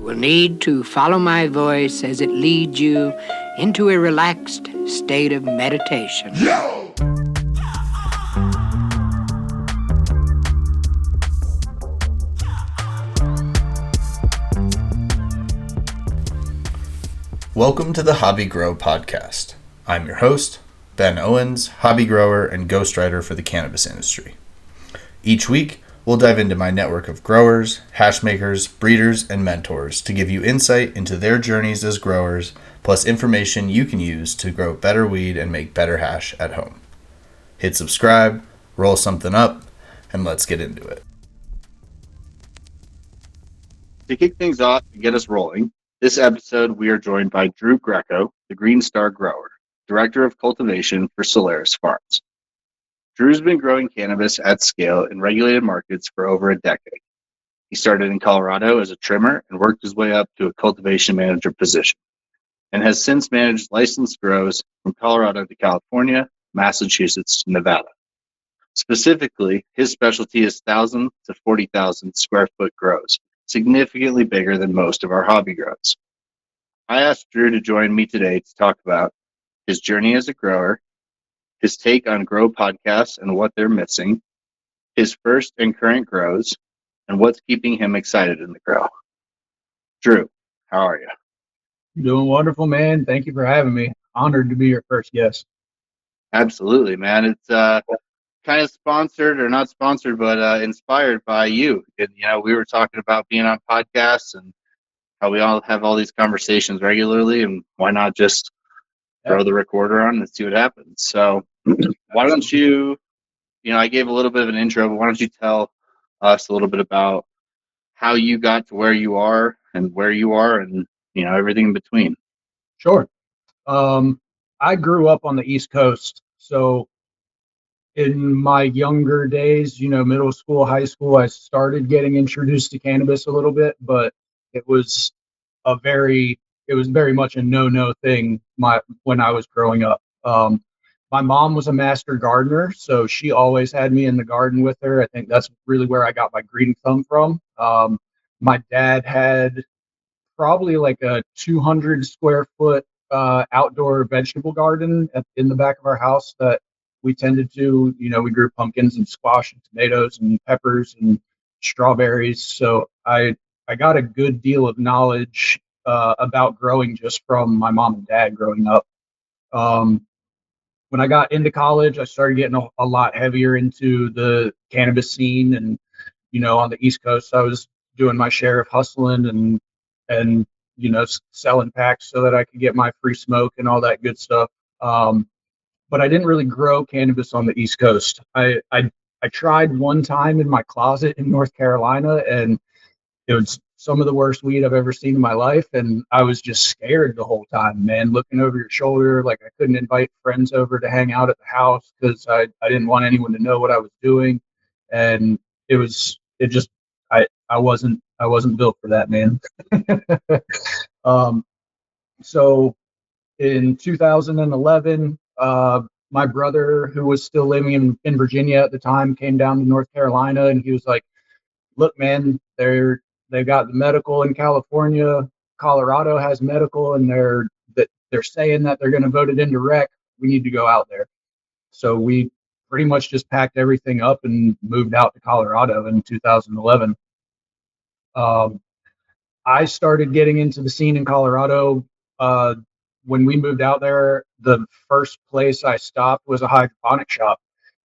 will need to follow my voice as it leads you into a relaxed state of meditation. Welcome to the Hobby Grow podcast. I'm your host, Ben Owens, hobby grower and ghostwriter for the cannabis industry. Each week, we'll dive into my network of growers, hash makers, breeders, and mentors to give you insight into their journeys as growers, plus information you can use to grow better weed and make better hash at home. Hit subscribe, roll something up, and let's get into it. To kick things off and get us rolling, this episode we are joined by Greco, the Green Star Grower, Director of Cultivation for Solaris Farms. Drew's been growing cannabis at scale in regulated markets for over a decade. He started in Colorado as a trimmer and worked his way up to a cultivation manager position, and has since managed licensed grows from Colorado to California, Massachusetts to Nevada. Specifically, his specialty is 1,000 to 40,000 square foot grows, significantly bigger than most of our hobby grows. I asked Drew to join me today to talk about his journey as a grower, his take on grow podcasts and what they're missing, his first and current grows, and what's keeping him excited in the grow. Drew, how are you? Doing wonderful, man. Thank you for having me. Honored to be your first guest. Absolutely, man. It's kind of sponsored, or not sponsored, but inspired by you. And, we were talking about being on podcasts and how we all have all these conversations regularly, and why not just throw the recorder on and see what happens. So why don't you, I gave a little bit of an intro, but why don't you tell us a little bit about how you got to where you are and everything in between. Sure. I grew up on the East Coast. So in my younger days, middle school, high school, I started getting introduced to cannabis a little bit, but it was very much a no thing when I was growing up. My mom was a master gardener, so she always had me in the garden with her. I think that's really where I got my green thumb from. My dad had probably like a 200 square foot outdoor vegetable garden in the back of our house that we tended to, we grew pumpkins and squash and tomatoes and peppers and strawberries. So I got a good deal of knowledge about growing just from my mom and dad growing up. When I got into college, I started getting a lot heavier into the cannabis scene, and on the East Coast, I was doing my share of hustling and selling packs so that I could get my free smoke and all that good stuff. But I didn't really grow cannabis on the East Coast. I tried one time in my closet in North Carolina, and it was some of the worst weed I've ever seen in my life. And I was just scared the whole time, man, looking over your shoulder. Like I couldn't invite friends over to hang out at the house because I didn't want anyone to know what I was doing. And I wasn't built for that, man. So in 2011, my brother, who was still living in Virginia at the time, came down to North Carolina, and he was like, look, man, they've got the medical in California. Colorado has medical, and they're saying that they're going to vote it into rec. We need to go out there. So we pretty much just packed everything up and moved out to Colorado in 2011. I started getting into the scene in Colorado when we moved out there. The first place I stopped was a hydroponic shop,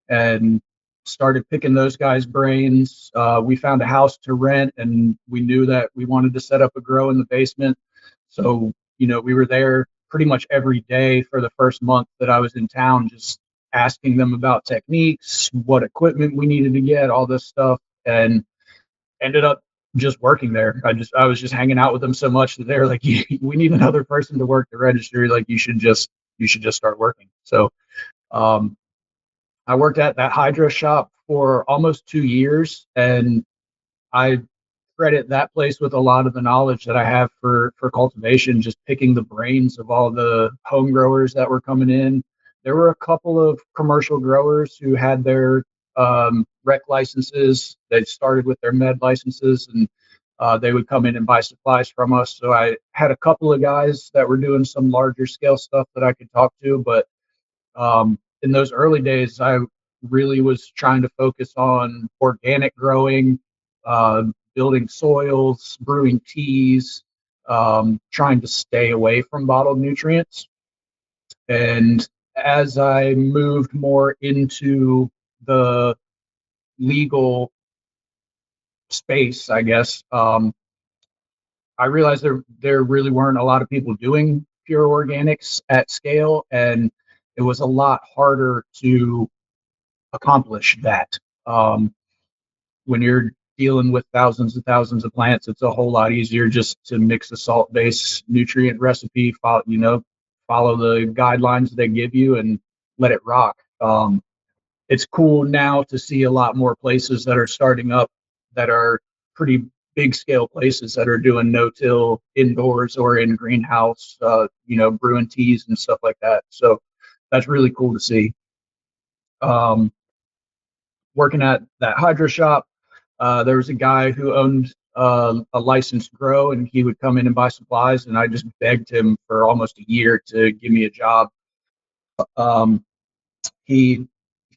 and started picking those guys' brains. We found a house to rent, and we knew that we wanted to set up a grow in the basement. So, we were there pretty much every day for the first month that I was in town, just asking them about techniques, what equipment we needed to get, all this stuff, and ended up just working there. I was just hanging out with them so much that they're like, we need another person to work the registry. Like you should just start working. So, I worked at that hydro shop for almost 2 years, and I credit that place with a lot of the knowledge that I have for cultivation, just picking the brains of all the home growers that were coming in. There were a couple of commercial growers who had their rec licenses. They started with their med licenses, and They would come in and buy supplies from us. So I had a couple of guys that were doing some larger scale stuff that I could talk to, but in those early days, I really was trying to focus on organic growing, uh, building soils, brewing teas, trying to stay away from bottled nutrients. And as I moved more into the legal space, I guess, I realized there really weren't a lot of people doing pure organics at scale, and it was a lot harder to accomplish that. Um, when you're dealing with thousands and thousands of plants, it's a whole lot easier just to mix a salt-based nutrient recipe, follow the guidelines they give you, and let it rock. It's cool now to see a lot more places that are starting up that are pretty big scale places that are doing no-till indoors or in greenhouse, brewing teas and stuff like that. So that's really cool to see. Um, Working at that hydro shop, there was a guy who owned a licensed grow, and he would come in and buy supplies, and I just begged him for almost a year to give me a job. Um, he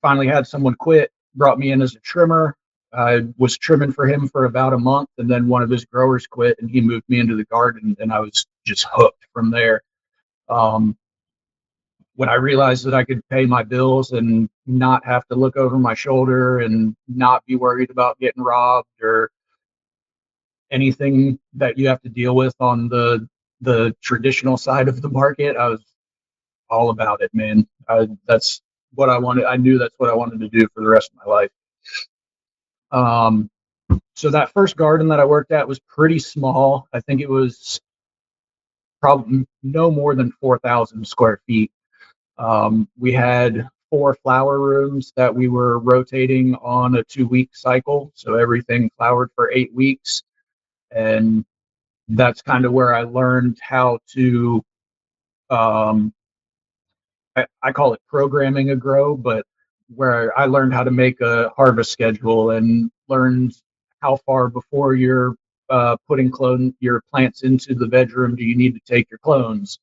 finally had someone quit, brought me in as a trimmer. I was trimming for him for about a month, and then one of his growers quit, and he moved me into the garden, and I was just hooked from there. Um, when I realized that I could pay my bills and not have to look over my shoulder and not be worried about getting robbed or anything that you have to deal with on the traditional side of the market, I was all about it, man. That's what I wanted. I knew that's what I wanted to do for the rest of my life. So that first garden that I worked at was pretty small. I think it was probably no more than 4,000 square feet. We had 4 flower rooms that we were rotating on a 2-week cycle. So everything flowered for 8 weeks. And that's kind of where I learned how to, um, I call it programming a grow, but where I learned how to make a harvest schedule and learned how far before you're putting your plants into the bedroom do you need to take your clones.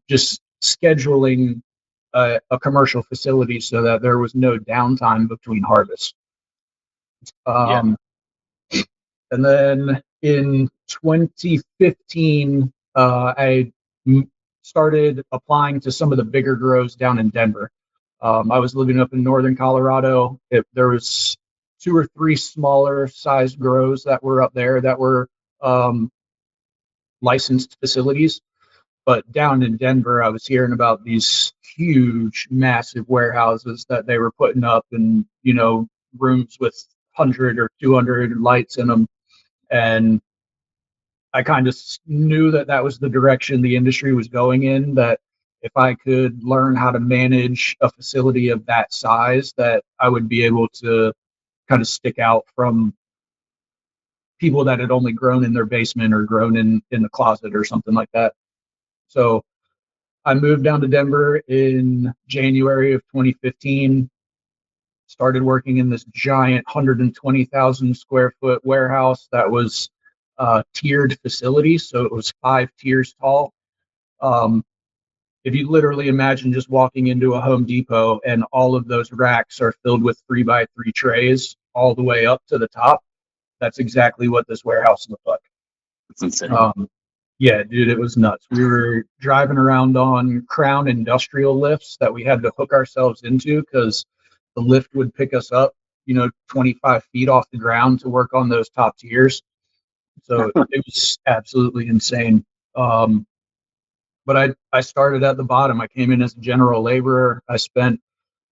Just scheduling a commercial facility so that there was no downtime between harvests. Yeah. And then in 2015, I started applying to some of the bigger grows down in Denver. I was living up in northern Colorado. There was 2 or 3 smaller sized grows that were up there that were um, licensed facilities. But down in Denver, I was hearing about these huge, massive warehouses that they were putting up, and rooms with 100 or 200 lights in them. And I kind of knew that that was the direction the industry was going in, that if I could learn how to manage a facility of that size, that I would be able to kind of stick out from people that had only grown in their basement or grown in the closet or something like that. So I moved down to Denver in January of 2015, started working in this giant 120,000 square foot warehouse that was tiered facility. So it was 5 tiers tall. Um, if you literally imagine just walking into a Home Depot and all of those racks are filled with 3x3 trays all the way up to the top, that's exactly what this warehouse looked like. That's insane. Yeah, dude, it was nuts. We were driving around on Crown industrial lifts that we had to hook ourselves into because the lift would pick us up, 25 feet off the ground to work on those top tiers. So it was absolutely insane. But I started at the bottom. I came in as a general laborer. I spent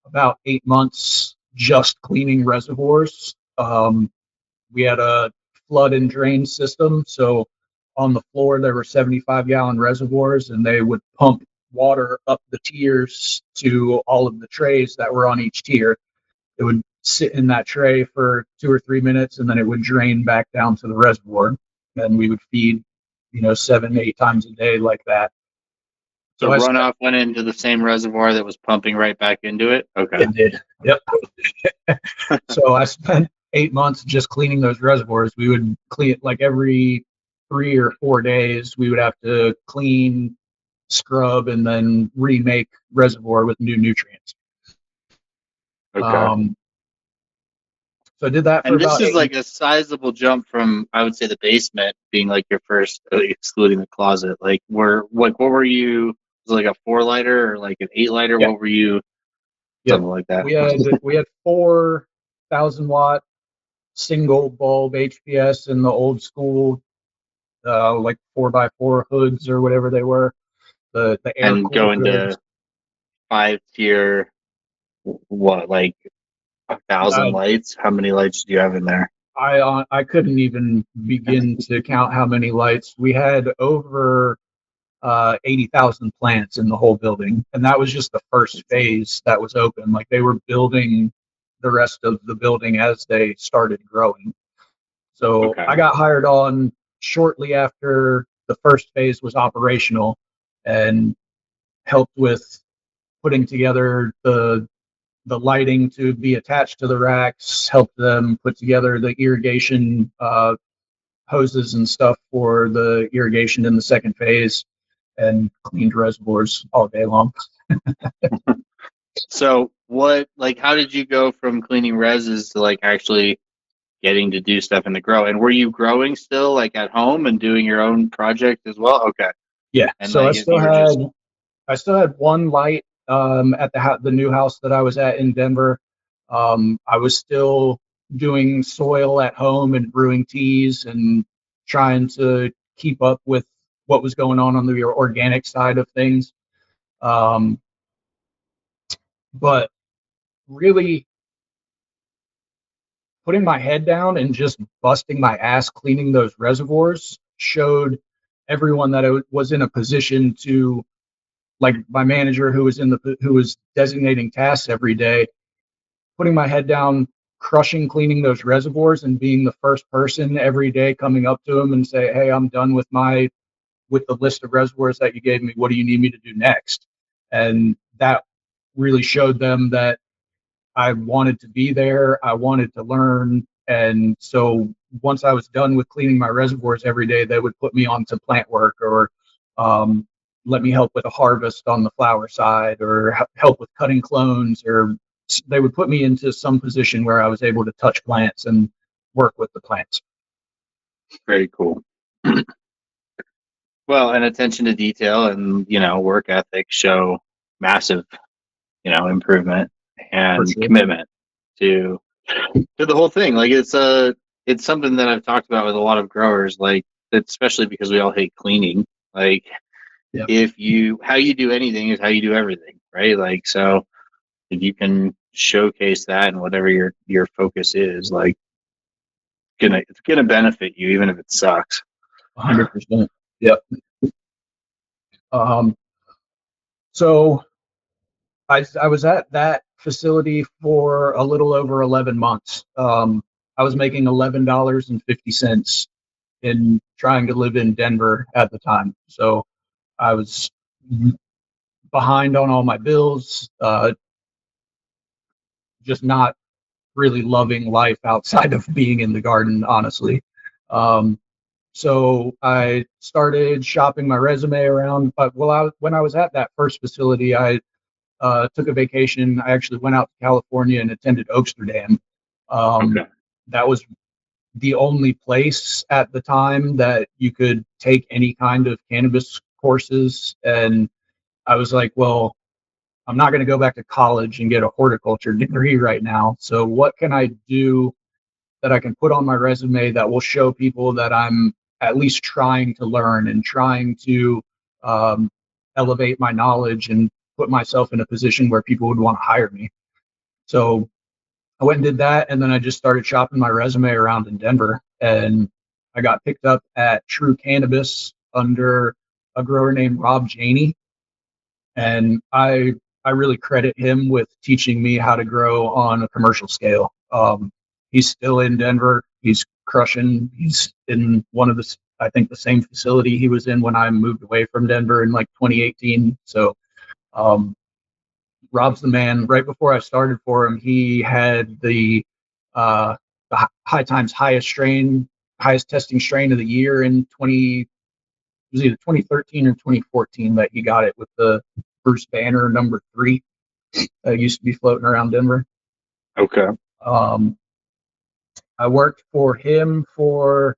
about 8 months just cleaning reservoirs. We had a flood and drain system. So on the floor, there were 75-gallon reservoirs, and they would pump water up the tiers to all of the trays that were on each tier. It would sit in that tray for 2 or 3 minutes, and then it would drain back down to the reservoir. And we would feed, 7, 8 times a day like that. So runoff went into the same reservoir that was pumping right back into it? Okay. It did. Yep. So I spent 8 months just cleaning those reservoirs. We would clean it like every 3 or 4 days. We would have to clean, scrub, and then remake reservoir with new nutrients. Okay. So I did that for And this about is 8. like a sizable jump from, I would say, the basement being like your first, excluding the closet. Like, what were you? Was it like a 4 liter or like an 8 liter? Yeah, What were you? yep. Something like that. We had 4,000 watt single bulb HPS in the old school, like 4x4 hoods or whatever they were, the air And cooled going hoods. to 5 tier, what, like 1,000 Uh, lights? How many lights do you have in there? I couldn't even begin to count how many lights we had. Over 80,000 plants in the whole building, and that was just the first phase that was open. Like they were building the rest of the building as they started growing. So Okay. I got hired on shortly after the first phase was operational, and helped with putting together the lighting to be attached to the racks, helped them put together the irrigation hoses and stuff for the irrigation in the second phase, and cleaned reservoirs all day long. So how did you go from cleaning reses to like actually getting to do stuff in the grow? And were you growing still like at home and doing your own project as well? Okay. Yeah, And so I like if still you were had just, I still had one light at the new house that I was at in Denver. I was still doing soil at home and brewing teas and trying to keep up with what was going on the organic side of things. Um, but really putting my head down and just busting my ass cleaning those reservoirs showed everyone that I was in a position to, like my manager who was designating tasks every day, putting my head down, cleaning those reservoirs, and being the first person every day coming up to him and say, "Hey, I'm done with the list of reservoirs that you gave me. What do you need me to do next?" And that really showed them that I wanted to be there. I wanted to learn. And so once I was done with cleaning my reservoirs every day, they would put me on to plant work, or um, let me help with a harvest on the flower side, or help with cutting clones, or they would put me into some position where I was able to touch plants and work with the plants. very cool. Well, and attention to detail and, work ethic show massive, improvement For and sure. commitment to the whole thing. Like it's something that I've talked about with a lot of growers, like especially because we all hate cleaning. Like Yeah. how you do anything is how you do everything, right? Like so if you can showcase that and whatever your focus is, like it's gonna benefit you even if it sucks. 100%. Yep. So I was at that facility for a little over 11 months. I was making $11.50 in trying to live in Denver at the time. So I was behind on all my bills, just not really loving life outside of being in the garden, honestly. Um, so I started shopping my resume around. But when I was at that first facility, I took a vacation. I actually went out to California and attended Oaksterdam. Okay. That was the only place at the time that you could take any kind of cannabis courses. And I was like, well, I'm not going to go back to college and get a horticulture degree right now. So what can I do that I can put on my resume that will show people that I'm at least trying to learn and trying to um, elevate my knowledge and put myself in a position where people would want to hire me. So I went and did that, and then I just started shopping my resume around in Denver, and I got picked up at True Cannabis under a grower named Rob Janey, and I really credit him with teaching me how to grow on a commercial scale. He's still in Denver. He's crushing. He's in one of I think the same facility he was in when I moved away from Denver in like 2018. So um, Rob's the man. Right before I started for him, he had the uh, the High Times highest testing strain of the year in it was either 2013 or 2014 that he got it with the Bruce Banner #3 that used to be floating around Denver. Okay. I worked for him for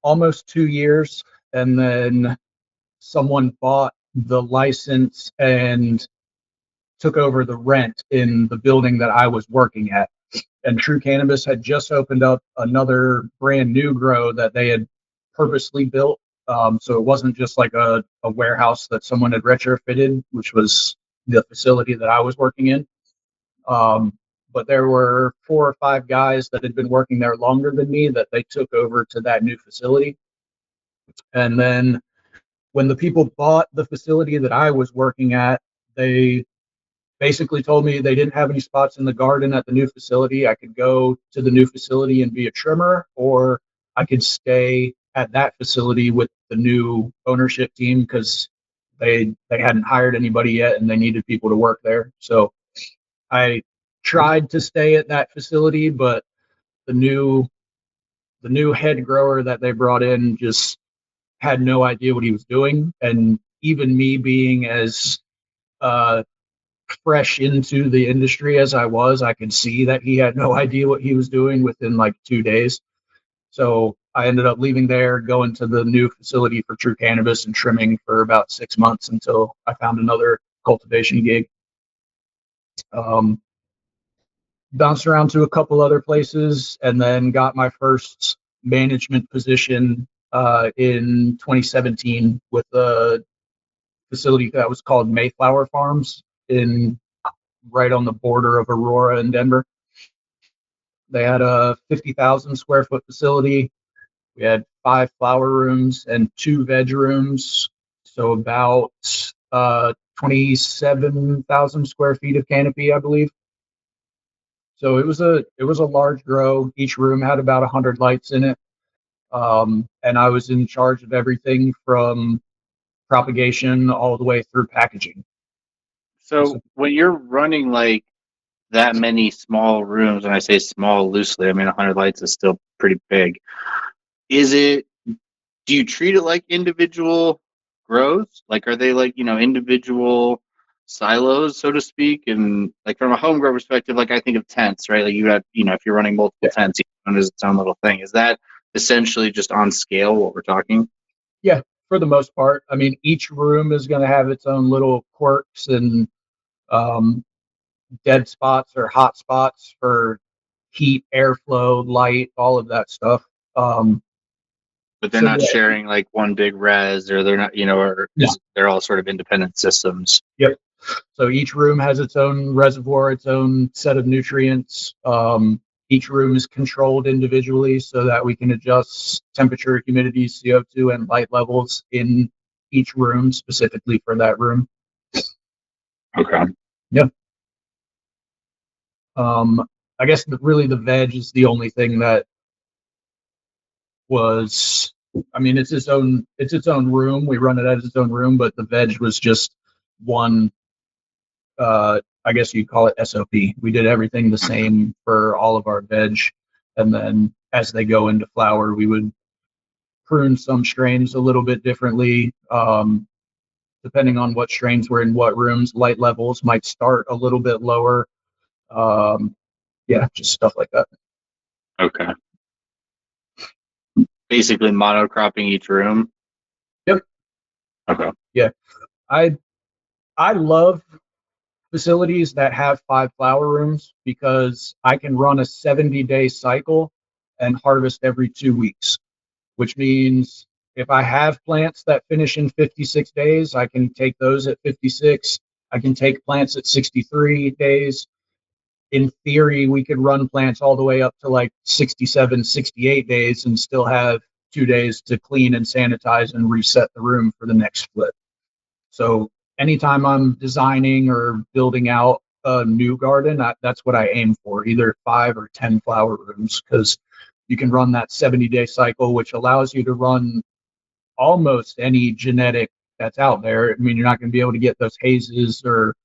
almost 2 years, and then someone bought the license and took over the rent in the building that I was working at. And True Cannabis had just opened up another brand new grow that they had purposely built. So it wasn't just like a warehouse that someone had retrofitted, which was the facility that I was working in. But there were 4 or 5 guys that had been working there longer than me that they took over to that new facility. And then when the people bought the facility that I was working at, they basically told me they didn't have any spots in the garden at the new facility. I could go to the new facility and be a trimmer, or I could stay at that facility with the new ownership team because they hadn't hired anybody yet and they needed people to work there. So I tried to stay at that facility, but the new head grower that they brought in just had no idea what he was doing. And even me being as uh, fresh into the industry as I could see that he had no idea what he was doing within like 2 days. So I ended up leaving there, going to the new facility for True Cannabis and trimming for about 6 months until I found another cultivation gig. Bounced around to a couple other places and then got my first management position in 2017 with a facility that was called Mayflower Farms in right on the border of Aurora and Denver. They had a 50,000 square foot facility. We had 5 flower rooms and 2 veg rooms, so about 27,000 square feet of canopy, I believe. So it was a large grow. Each room had about 100 lights in it, and I was in charge of everything from propagation all the way through packaging. So when you're running like that many small rooms, and I say small loosely, I mean 100 lights is still pretty big. Do you treat it like individual grows? Like, are they like, individual silos, so to speak? And like from a home grow perspective, like I think of tents, right? Like you have, if you're running multiple tents, each one is its own little thing. Is that essentially just on scale what we're talking? Yeah, for the most part. I mean, each room is going to have its own little quirks and um, dead spots or hot spots for heat, airflow, light, all of that stuff. But they're So not yeah, sharing like one big res, or they're not, they're all sort of independent systems. yep. So each room has its own reservoir, its own set of nutrients. Each room is controlled individually so that we can adjust temperature, humidity, CO2, and light levels in each room specifically for that room. Okay. Yep. I guess really the veg is the only thing that was. I mean, it's its own room. We run it as its own room, but the veg was just one. I guess you'd call it SOP. We did everything the same for all of our veg, and then as they go into flower, we would prune some strains a little bit differently, depending on what strains were in what rooms. Light levels might start a little bit lower. Yeah, just stuff like that. Okay. Basically monocropping each room. Yep. Okay. Yeah, I love facilities that have 5 flower rooms because I can run a 70-day cycle and harvest every 2 weeks, which means if I have plants that finish in 56 days, I can take those at 56. I can take plants at 63 days. In theory, we could run plants all the way up to like 67, 68 days and still have 2 days to clean and sanitize and reset the room for the next flip. So anytime I'm designing or building out a new garden, that's what I aim for, either 5 or 10 flower rooms, because you can run that 70-day cycle, which allows you to run almost any genetic that's out there. I mean, you're not going to be able to get those hazes or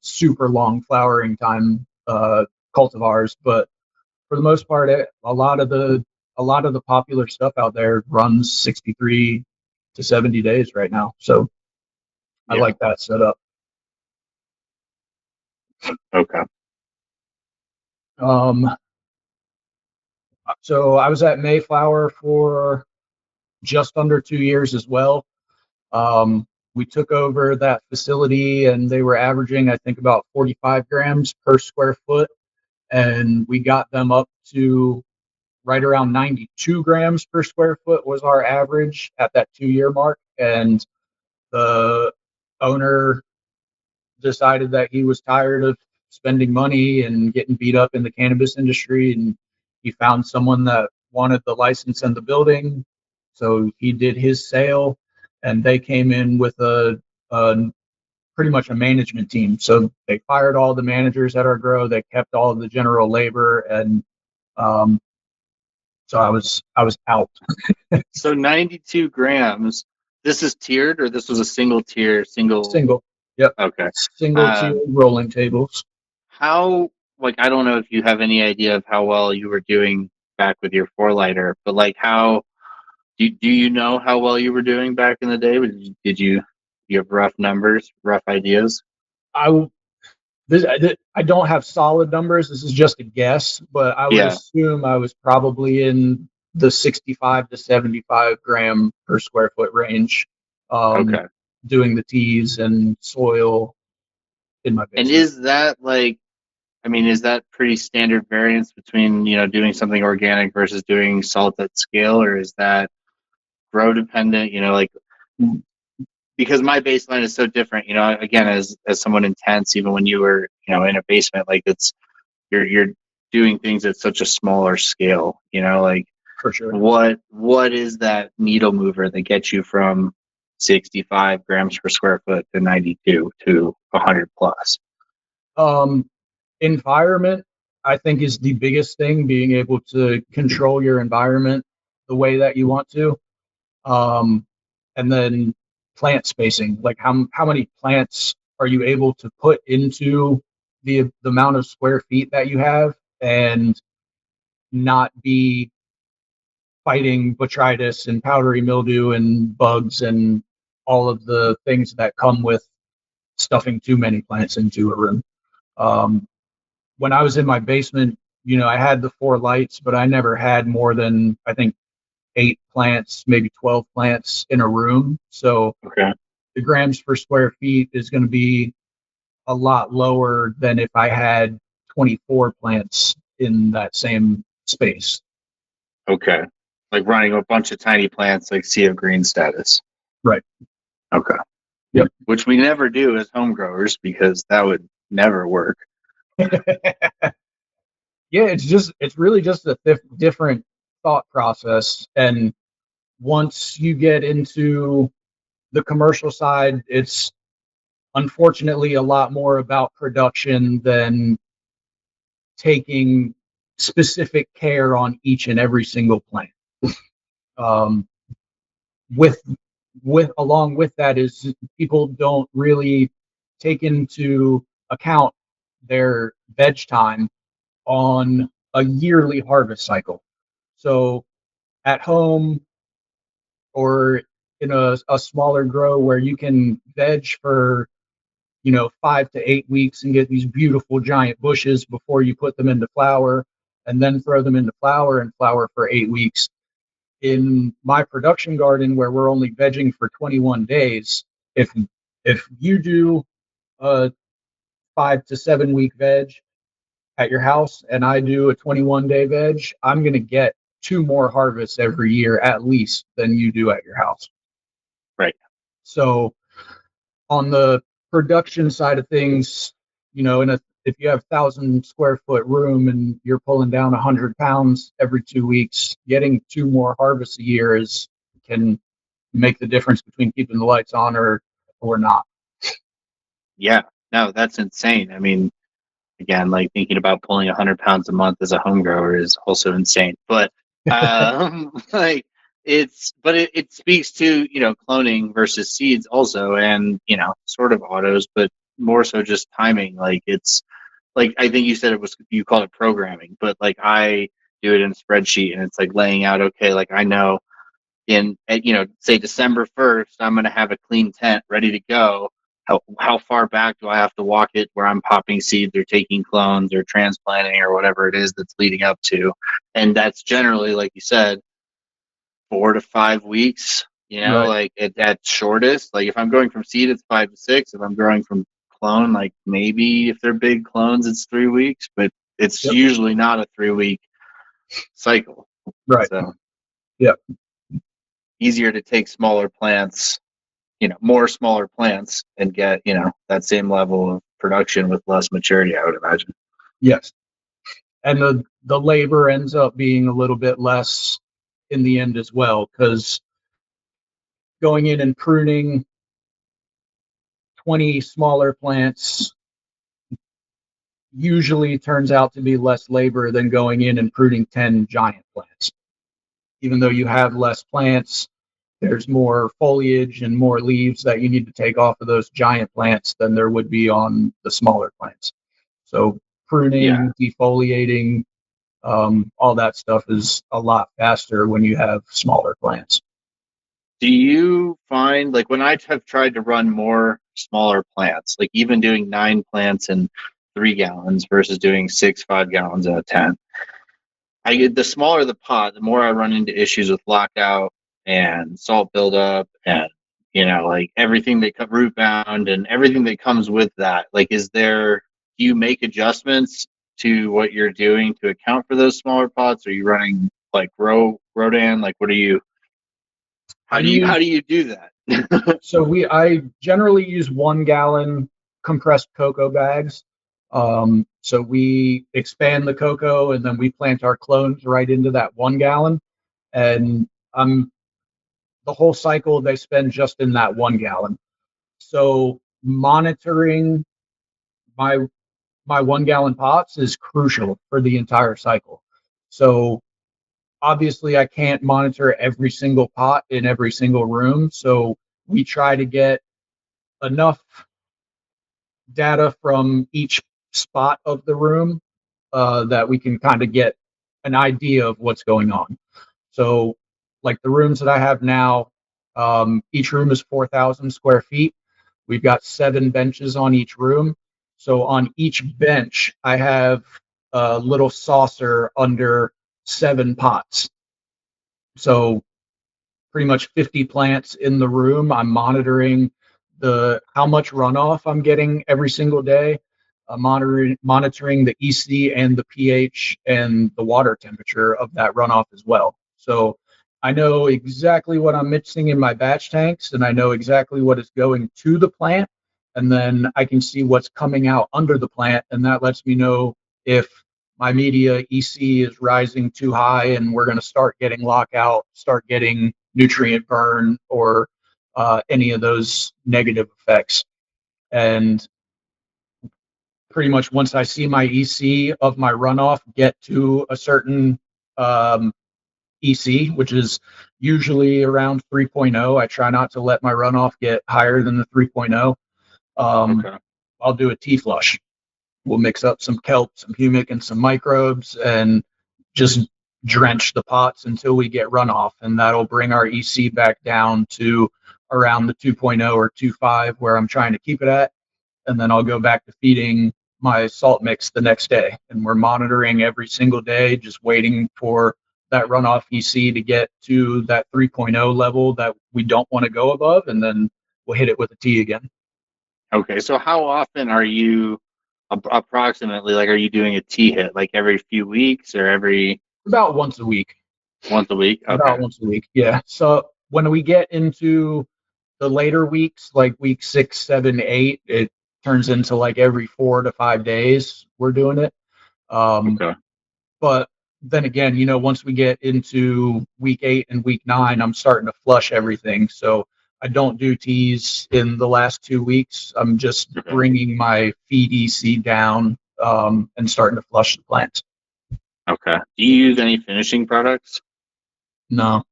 super long flowering time cultivars, but for the most part, a lot of the popular stuff out there runs 63 to 70 days right now. So I Yeah. like that setup. Okay. Um, so I was at Mayflower for just under 2 years as well. We took over that facility and they were averaging, I think, about 45 grams per square foot. And we got them up to right around 92 grams per square foot was our average at that 2 year mark. And the owner decided that he was tired of spending money and getting beat up in the cannabis industry. And he found someone that wanted the license and the building. So he did his sale and they came in with a pretty much a management team. So they fired all the managers at our grow. They kept all of the general labor, and um, so I was out. So 92 grams. This is tiered, or this was a single tier, single? Single, yep, Okay. single tier rolling tables. How, like, I don't know if you have any idea of how well you were doing back with your four lighter, but like, how do you know how well you were doing back in the day? Did you have rough numbers, rough ideas? I I don't have solid numbers. This is just a guess, but I would Yeah. assume I was probably in the 65 to 75 gram per square foot range, Okay. doing the teas and soil in my And basement. is that like, I mean, is that pretty standard variance between, doing something organic versus doing salt at scale, or is that grow dependent? Like, because my baseline is so different, again, as someone intense, even when you were, in a basement, like you're doing things at such a smaller scale, like For sure. what is that needle mover that gets you from 65 grams per square foot to 92 to 100 plus? Environment, I think, is the biggest thing, being able to control your environment the way that you want to. Um, and then plant spacing, like how many plants are you able to put into the amount of square feet that you have and not be fighting botrytis and powdery mildew and bugs and all of the things that come with stuffing too many plants into a room. Um, when I was in my basement, I had the four lights, but I never had more than, I think, 8 plants, maybe 12 plants in a room. So Okay. the grams per square feet is going to be a lot lower than if I had 24 plants in that same space. Okay. Like running a bunch of tiny plants, like sea of green status. Right. Okay. Yep. Which we never do as home growers because that would never work. Yeah, it's really just a different thought process. And once you get into the commercial side, it's unfortunately a lot more about production than taking specific care on each and every single plant. Um, with along with that is people don't really take into account their veg time on a yearly harvest cycle. So at home or in a smaller grow where you can veg for 5 to 8 weeks and get these beautiful giant bushes before you put them into flower and then throw them into flower and flower for 8 weeks. In my production garden where we're only vegging for 21 days, if you do a 5 to 7 week veg at your house and I do a 21-day veg, I'm going to get 2 more harvests every year at least than you do at your house. Right. So on the production side of things, if you have 1,000 square foot room and you're pulling down 100 pounds every 2 weeks, getting 2 more harvests a year can make the difference between keeping the lights on or not. Yeah. No, that's insane. I mean, again, like thinking about pulling 100 pounds a month as a home grower is also insane. But like it speaks to cloning versus seeds also, and sort of autos, but more so just timing. Like it's like I think you said you called it programming, but like I do it in a spreadsheet, and it's like laying out, okay, like I know say December 1st, I'm going to have a clean tent ready to go. How far back do I have to walk it where I'm popping seeds or taking clones or transplanting or whatever it is that's leading up to? And that's generally, like you said, 4 to 5 weeks, Right. like at shortest. Like if I'm going from seed, it's 5 to 6. If I'm growing from clone, like maybe if they're big clones, it's 3 weeks, but it's Yep. usually not a 3 week cycle. Right. So Yep. easier to take smaller plants, more smaller plants and get, that same level of production with less maturity, I would imagine. Yes. And the labor ends up being a little bit less in the end as well, because going in and pruning 20 smaller plants usually turns out to be less labor than going in and pruning 10 giant plants. Even though you have less plants, there's more foliage and more leaves that you need to take off of those giant plants than there would be on the smaller plants. So Yeah. pruning, defoliating, all that stuff is a lot faster when you have smaller plants. Do you find, like, when I have tried to run more smaller plants, like even doing 9 plants in 3 gallons versus doing 5 gallons in a tent, the smaller the pot, the more I run into issues with lockout and salt buildup and like everything that root bound and everything that comes with that. Like, do you make adjustments to what you're doing to account for those smaller pots? Are you running like Rodan? Like, what are you? How do you do that? So I generally use 1 gallon compressed cocoa bags. So we expand the cocoa and then we plant our clones right into that 1 gallon. And the whole cycle they spend just in that 1 gallon. So monitoring my 1 gallon pots is crucial for the entire cycle. So obviously I can't monitor every single pot in every single room. So we try to get enough data from each spot of the room that we can kind of get an idea of what's going on. So, like the rooms that I have now, each room is 4,000 square feet. We've got 7 benches on each room. So, on each bench, I have a little saucer under 7 pots. So, pretty much 50 plants in the room. I'm monitoring how much runoff I'm getting every single day, monitoring the EC and the pH and the water temperature of that runoff as well. So I know exactly what I'm mixing in my batch tanks, and I know exactly what is going to the plant, and then I can see what's coming out under the plant, and that lets me know if my media EC is rising too high and we're going to start getting lockout, start getting nutrient burn, or any of those negative effects. And pretty much once I see my EC of my runoff get to a certain EC, which is usually around 3.0, I try not to let my runoff get higher than the 3.0. Okay. I'll do a T flush. We'll mix up some kelp, some humic, and some microbes, and just drench the pots until we get runoff, and that'll bring our EC back down to around the 2.0 or 2.5 where I'm trying to keep it at, and then I'll go back to feeding my salt mix the next day. And we're monitoring every single day, just waiting for that runoff EC to get to that 3.0 level that we don't want to go above, and then we'll hit it with a T again. Okay, so how often are you approximately, like, are you doing a T hit, like every few weeks or every About once a week. once a week? Okay. About once a week, yeah. So when we get into the later weeks, like week 6, 7, 8, it turns into like every 4 to 5 days we're doing it. Okay. But then again, once we get into week 8 and week 9, I'm starting to flush everything. So I don't do teas in the last 2 weeks. I'm just Okay. bringing my feed EC down and starting to flush the plants. Okay. Do you use any finishing products? No.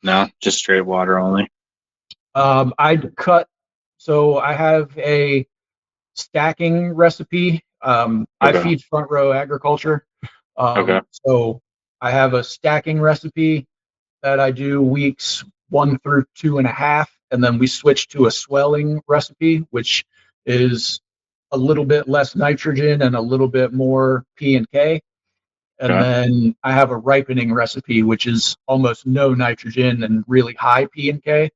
No, just straight water only. I cut. So I have a stacking recipe I Okay. feed front row agriculture. Okay. So I have a stacking recipe that I do weeks 1 through 2.5, and then we switch to a swelling recipe, which is a little bit less nitrogen and a little bit more P and K. And Okay. then I have a ripening recipe, which is almost no nitrogen and really high P and K.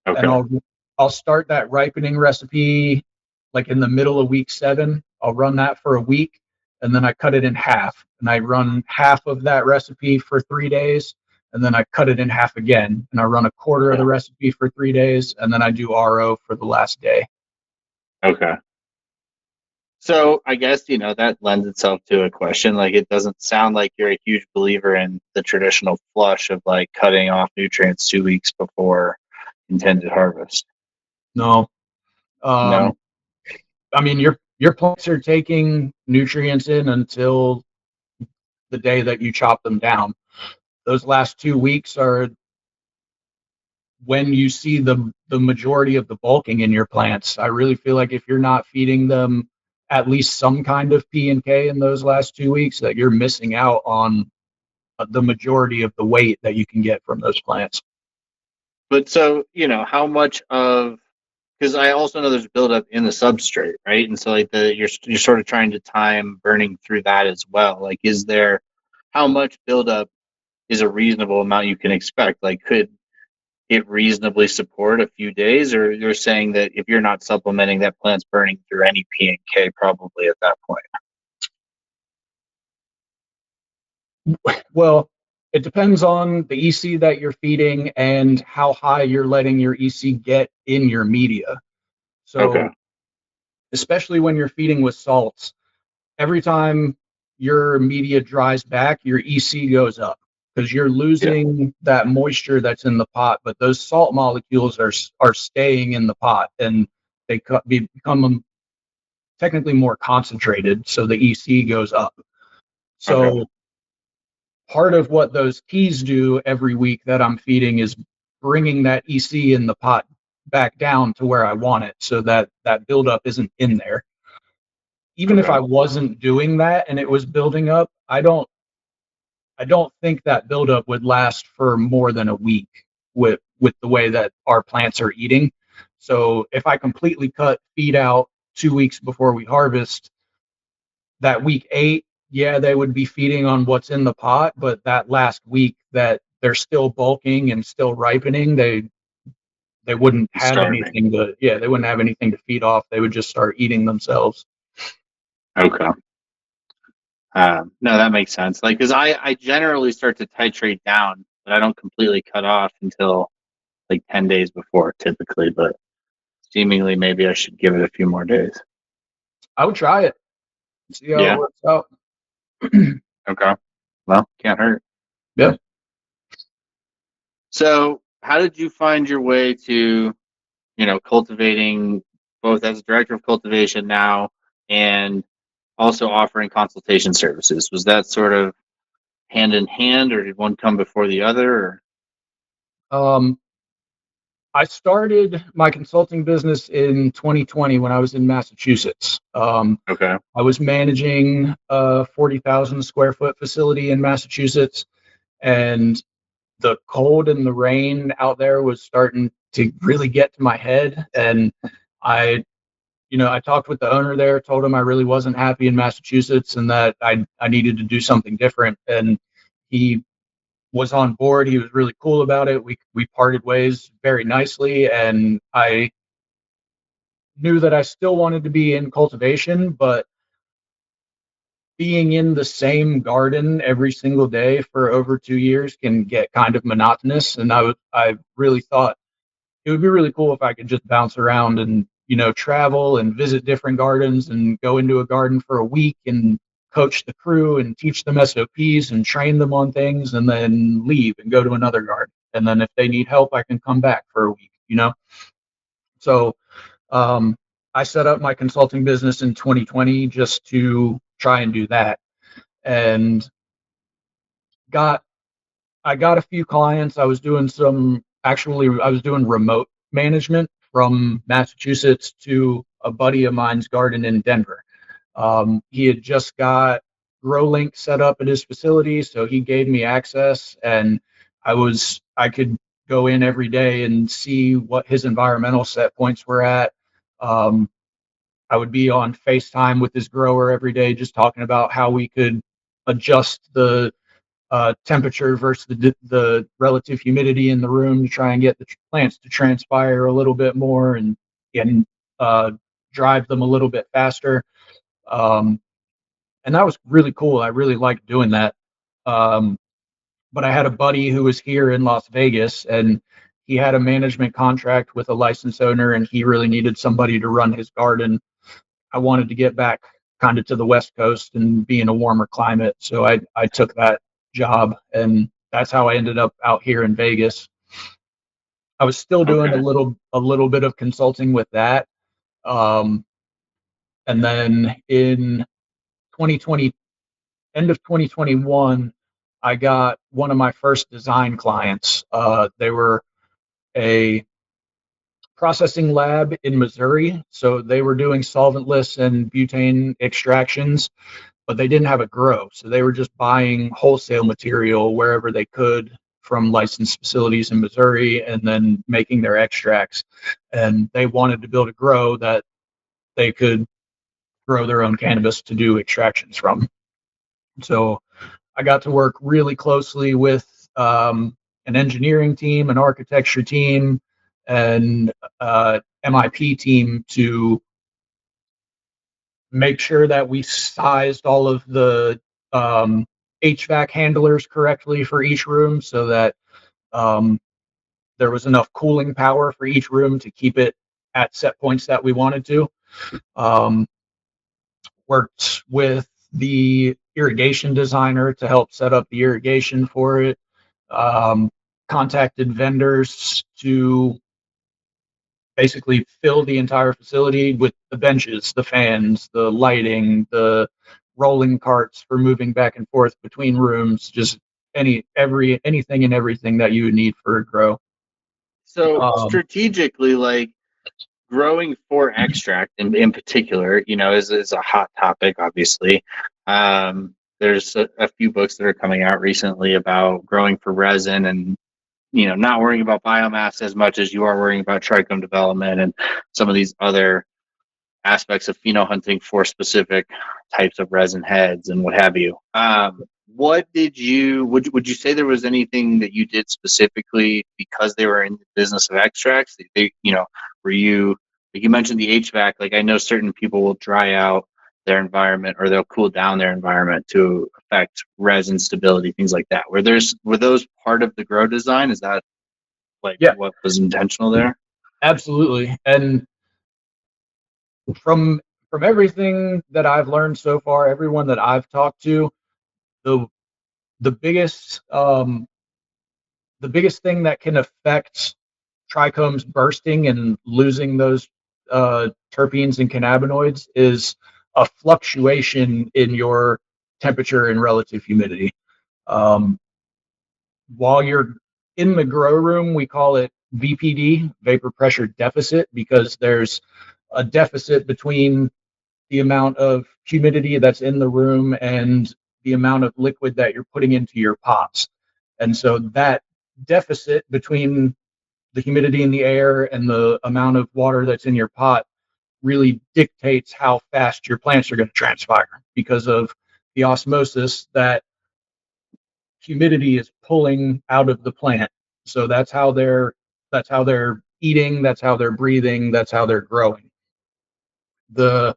And Okay. I'll start that ripening recipe like in the middle of week 7. I'll run that for a week, and then I cut it in half. And I run half of that recipe for 3 days, and then I cut it in half again. And I run a quarter of the Yeah. recipe for 3 days, and then I do RO for the last day. Okay. So I guess, that lends itself to a question. Like, it doesn't sound like you're a huge believer in the traditional flush of like cutting off nutrients 2 weeks before intended harvest. No, No? I mean your plants are taking nutrients in until the day that you chop them down. Those last 2 weeks are when you see the majority of the bulking in your plants. I really feel like if you're not feeding them at least some kind of P and K in those last 2 weeks, that you're missing out on the majority of the weight that you can get from those plants. But so, how much of, because I also know there's buildup in the substrate, right? And so like you're sort of trying to time burning through that as well. Like, how much buildup is a reasonable amount you can expect? Like, could it reasonably support a few days, or you're saying that if you're not supplementing, that plant's burning through any P and K probably at that point? Well, it depends on the EC that you're feeding and how high you're letting your EC get in your media. Okay. So, especially when you're feeding with salts, every time your media dries back, your EC goes up because you're Yeah. losing that moisture that's in the pot, but those salt molecules are staying in the pot, and they become technically more concentrated, so the EC goes up. Okay. So part of what those teas do every week that I'm feeding is bringing that EC in the pot back down to where I want it, so that that buildup isn't in there. Even if Okay. I wasn't doing that and it was building up, I don't think that buildup would last for more than a week with the way that our plants are eating. So if I completely cut feed out 2 weeks before we harvest, that week 8, yeah, they would be feeding on what's in the pot, but that last week that they're still bulking and still ripening, they wouldn't have Starving. anything to yeah, they wouldn't have anything to feed off. They would just start eating themselves. Okay. No, that makes sense. Like, because I generally start to titrate down, but I don't completely cut off until like 10 days before typically, but seemingly maybe I should give it a few more days. I would try it, see how it Yeah. works out. Okay. Well, can't hurt. Yeah. So, how did you find your way to, cultivating both as a director of cultivation now and also offering consultation services? Was that sort of hand in hand, or did one come before the other? Or? Um, I started my consulting business in 2020 when I was in Massachusetts. Okay. I was managing a 40,000 square foot facility in Massachusetts, and the cold and the rain out there was starting to really get to my head. And I, I talked with the owner there, told him I really wasn't happy in Massachusetts and that I needed to do something different. And he was on board. He was really cool about it. We parted ways very nicely, and I knew that I still wanted to be in cultivation, but being in the same garden every single day for over 2 years can get kind of monotonous. And I really thought it would be really cool if I could just bounce around and travel and visit different gardens and go into a garden for a week and coach the crew and teach them SOPs and train them on things, and then leave and go to another garden. And then if they need help, I can come back for a week. So um, I set up my consulting business in 2020 just to try and do that, and got I got a few clients. I was doing remote management from Massachusetts to a buddy of mine's garden in Denver. He had just got GrowLink set up at his facility, so he gave me access, and I could go in every day and see what his environmental set points were at. Um, I would be on FaceTime with his grower every day, just talking about how we could adjust the temperature versus the relative humidity in the room to try and get the plants to transpire a little bit more and uh, drive them a little bit faster. Um, and that was really cool. I really liked doing that. Um, but I had a buddy who was here in Las Vegas, and he had a management contract with a license owner, and he really needed somebody to run his garden. I wanted to get back kind of to the West Coast and be in a warmer climate, so I took that job, and that's how I ended up out here in Vegas. I was still doing Okay. a little bit of consulting with that, um, and then in 2020, end of 2021, I got one of my first design clients. They were a processing lab in Missouri, so they were doing solventless and butane extractions, but they didn't have a grow, so they were just buying wholesale material wherever they could from licensed facilities in Missouri and then making their extracts. And they wanted to build a grow that they could grow their own cannabis to do extractions from. So I got to work really closely with an engineering team, an architecture team, and MIP team to make sure that we sized all of the HVAC handlers correctly for each room so that um, there was enough cooling power for each room to keep it at set points that we wanted to. Um, Worked with the irrigation designer to help set up the irrigation for it. Contacted vendors to basically fill the entire facility with the benches, the fans, the lighting, the rolling carts for moving back and forth between rooms, just anything and everything that you would need for a grow. So Um, strategically, like growing for extract in particular, is a hot topic, obviously. There's a few books that are coming out recently about growing for resin and, not worrying about biomass as much as you are worrying about trichome development and some of these other aspects of pheno hunting for specific types of resin heads and what have you. What did you would you say there was anything that you did specifically because they were in the business of extracts? Were you, like you mentioned the HVAC? Like I know certain people will dry out their environment or they'll cool down their environment to affect resin stability, things like that. Were those part of the grow design? Is that like yeah, what was intentional there? absolutely. And from from everything that I've learned so far, everyone that I've talked to, the the biggest the biggest thing that can affect trichomes bursting and losing those terpenes and cannabinoids is a fluctuation in your temperature and relative humidity. Um, while you're in the grow room, we call it VPD, vapor pressure deficit, because there's a deficit between the amount of humidity that's in the room and the amount of liquid that you're putting into your pots. And so that deficit between the humidity in the air and the amount of water that's in your pot really dictates how fast your plants are going to transpire because of the osmosis that humidity is pulling out of the plant. So that's how they're eating, that's how they're breathing, that's how they're growing. The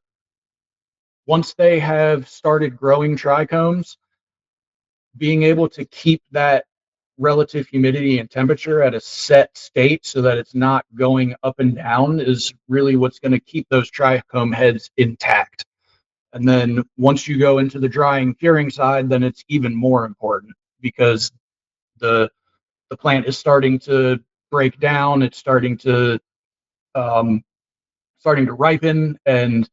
Once they have started growing trichomes, being able to keep that relative humidity and temperature at a set state so that it's not going up and down is really what's going to keep those trichome heads intact. And then once you go into the drying curing side, then it's even more important because the the plant is starting to break down, it's um, starting to ripen, and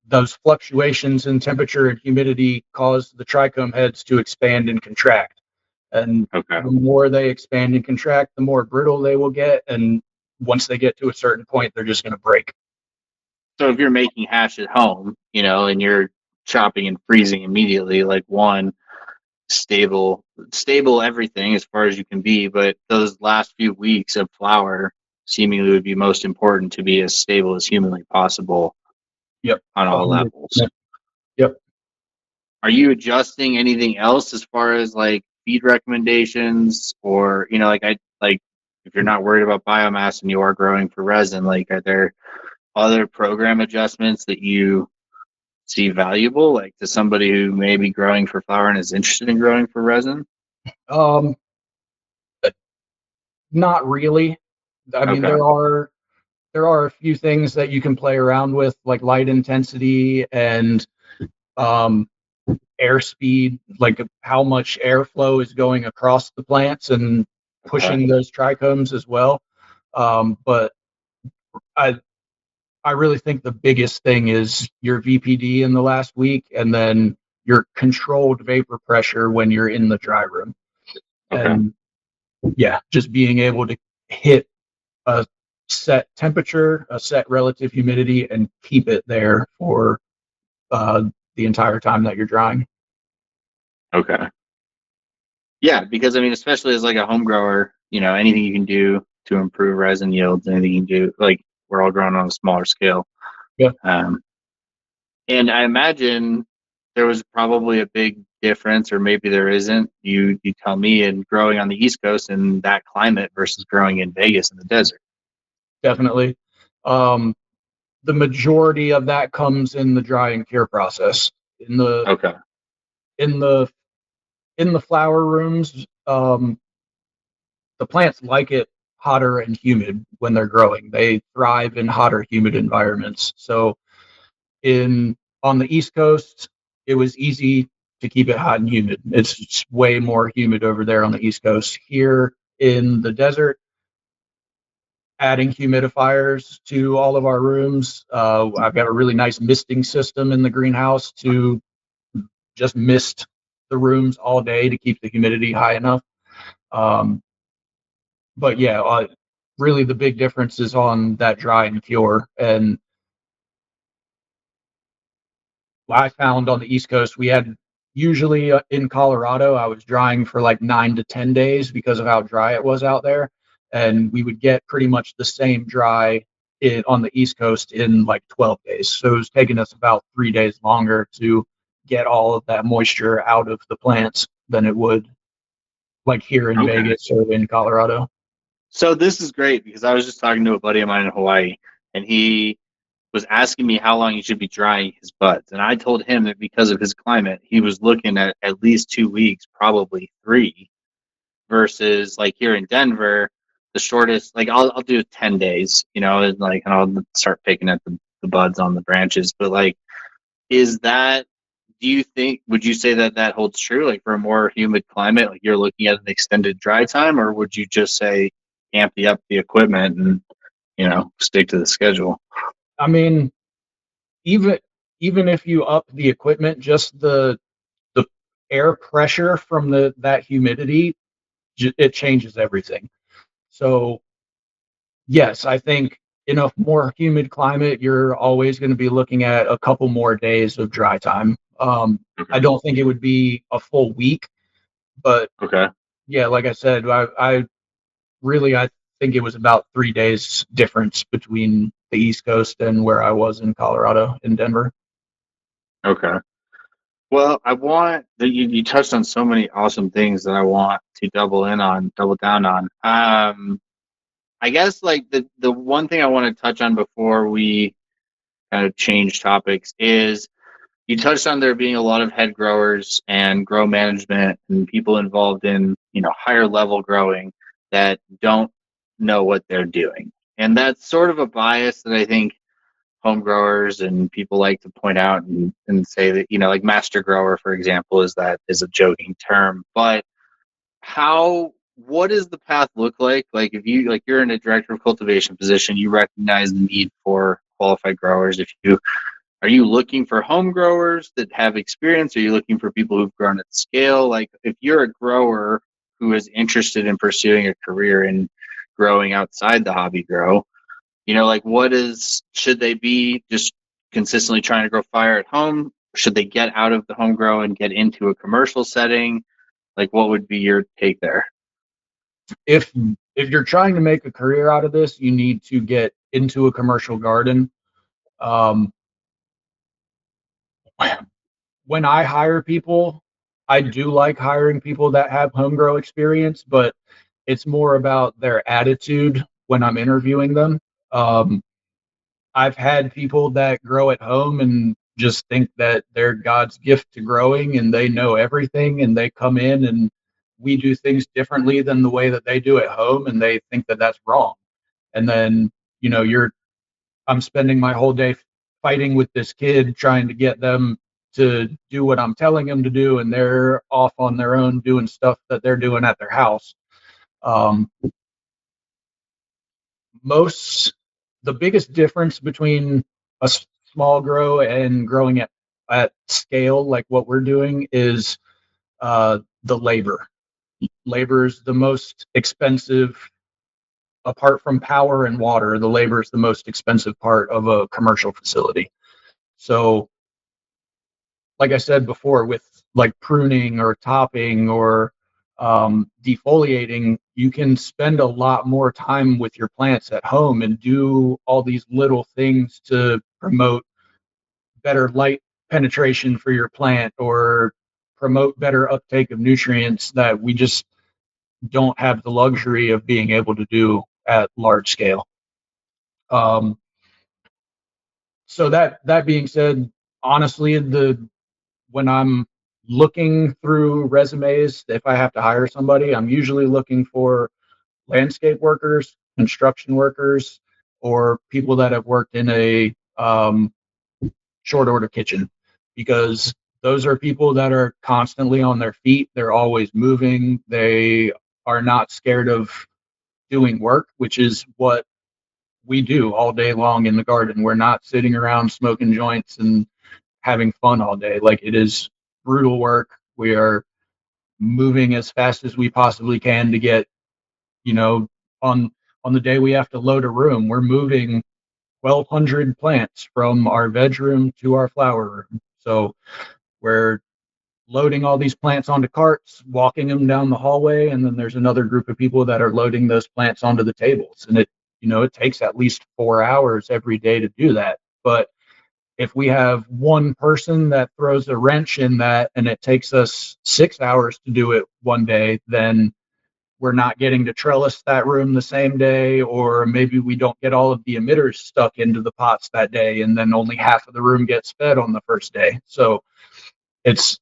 those fluctuations in temperature and humidity cause the trichome heads to expand and contract. And Okay. the more they expand and contract, the more brittle they will get. And once they get to a certain point, they're just going to break. So if you're making hash at home, and you're chopping and freezing immediately, like one stable everything as far as you can be, but those last few weeks of flour seemingly would be most important to be as stable as humanly possible Yep. on all levels. 100%. Yep. Are you adjusting anything else as far as like feed recommendations, or like if you're not worried about biomass and you are growing for resin, like are there other program adjustments that you see valuable, like to somebody who may be growing for flour and is interested in growing for resin? Um, Not really. I mean, Okay. there are a few things that you can play around with, like light intensity and um, airspeed, like how much airflow is going across the plants and Okay. pushing those trichomes as well. But I I really think the biggest thing is your VPD in the last week, and then your controlled vapor pressure when you're in the dry room. Okay. And yeah, just being able to hit a set temperature, a set relative humidity, and keep it there for uh, the entire time that you're drying. Okay. Yeah, because I mean, especially as like a home grower, anything you can do to improve resin yields, anything you can do, like we're all growing on a smaller scale. Yeah, Um, and I imagine there was probably a big difference, or maybe there isn't. You tell me, in growing on the East Coast in that climate versus growing in Vegas in the desert. definitely. Um, the majority of that comes in the dry and cure process. In the Okay. in the in the flower rooms, the plants like it hotter and humid when they're growing. They thrive in hotter, humid environments. So in on the East Coast, it was easy to keep it hot and humid. It's way more humid over there on the East Coast. Here in the desert, adding humidifiers to all of our rooms. I've got a really nice misting system in the greenhouse to just mist the rooms all day to keep the humidity high enough. Um, but yeah, really the big difference is on that dry and cure. And I found on the East Coast, we had usually in Colorado, I was drying for like 9 to 10 days because of how dry it was out there. And we would get pretty much the same dry on the East Coast in like 12 days. So it was taking us about 3 days longer to get all of that moisture out of the plants than it would like here in Okay. Vegas or in Colorado. So this is great because I was just talking to a buddy of mine in Hawaii, and he was asking me how long he should be drying his buds. And I told him that because of his climate, he was looking at least 2 weeks, probably three, versus like here in Denver, the shortest, like I'll do 10 days, and I'll start picking at the buds on the branches. But like, is that, would you say that that holds true? Like for a more humid climate, like you're looking at an extended dry time, or would you just say amp up the equipment and, stick to the schedule? I mean, even even if you up the equipment, just the air pressure from the that humidity, it changes everything. So yes, I think in a more humid climate, you're always going to be looking at a couple more days of dry time. I Okay. don't think it would be a full week, but Okay. yeah, like I said, I think it was about 3 days difference between the East Coast and where I was in Colorado in Denver. Okay. Well, I want that you touched on so many awesome things that I want to double down on. I guess like the one thing I want to touch on before we kind of change topics is you touched on there being a lot of head growers and grow management and people involved in, higher level growing that don't know what they're doing. And that's sort of a bias that I think home growers and people like to point out and say that, like master grower, for example, is a joking term. But what does the path look like? Like if you're in a director of cultivation position, you recognize the need for qualified growers. Are you looking for home growers that have experience? Are you looking for people who've grown at scale? Like if you're a grower who is interested in pursuing a career in growing outside the hobby grow, Like should they be just consistently trying to grow fire at home? Should they get out of the home grow and get into a commercial setting? Like, what would be your take there? If you're trying to make a career out of this, you need to get into a commercial garden. Um, when I hire people, I do like hiring people that have home grow experience, but it's more about their attitude when I'm interviewing them. Um, I've had people that grow at home and just think that they're God's gift to growing and they know everything, and they come in and we do things differently than the way that they do at home, and they think that that's wrong. And then, I'm spending my whole day fighting with this kid trying to get them to do what I'm telling them to do, and they're off on their own doing stuff that they're doing at their house. Um, most the biggest difference between a small grow and growing at scale like what we're doing is the labor. Labor is the most expensive, apart from power and water. The labor is the most expensive part of a commercial facility. So, like I said before, with like pruning or topping or defoliating, you can spend a lot more time with your plants at home and do all these little things to promote better light penetration for your plant or promote better uptake of nutrients that we just don't have the luxury of being able to do at large scale. Um, so that being said, honestly, the when I'm looking through resumes, if I have to hire somebody, I'm usually looking for landscape workers, construction workers, or people that have worked in a short order kitchen, because those are people that are constantly on their feet. They're always moving. They are not scared of doing work, which is what we do all day long in the garden. We're not sitting around smoking joints and having fun all day. Like, it is brutal work. We are moving as fast as we possibly can to get, you know, on on the day we have to load a room, we're moving 1,200 plants from our veg room to our flower room. So we're loading all these plants onto carts, walking them down the hallway, and then there's another group of people that are loading those plants onto the tables. And it takes at least 4 hours every day to do that. But if we have one person that throws a wrench in that and it takes us 6 hours to do it one day, then we're not getting to trellis that room the same day, or maybe we don't get all of the emitters stuck into the pots that day, and then only half of the room gets fed on the first day. So it's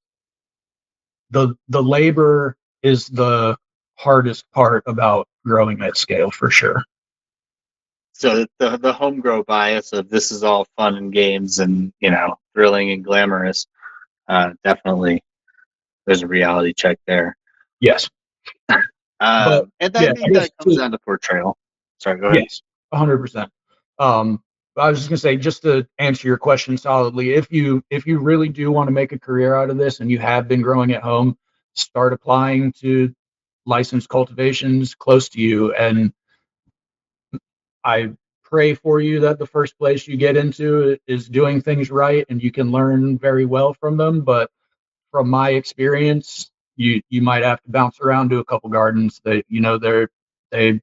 the labor is the hardest part about growing at scale, for sure. So the home grow bias of this is all fun and games and thrilling and glamorous, definitely there's a reality check there. Yes. But And yeah, I think that comes down to portrayal. Sorry, go ahead. yes, 100%. I was just gonna say, just to answer your question solidly, if you really do want to make a career out of this and you have been growing at home, start applying to licensed cultivations close to you. And I pray for you that the first place you get into is doing things right and you can learn very well from them. But from my experience, you might have to bounce around to a couple gardens that they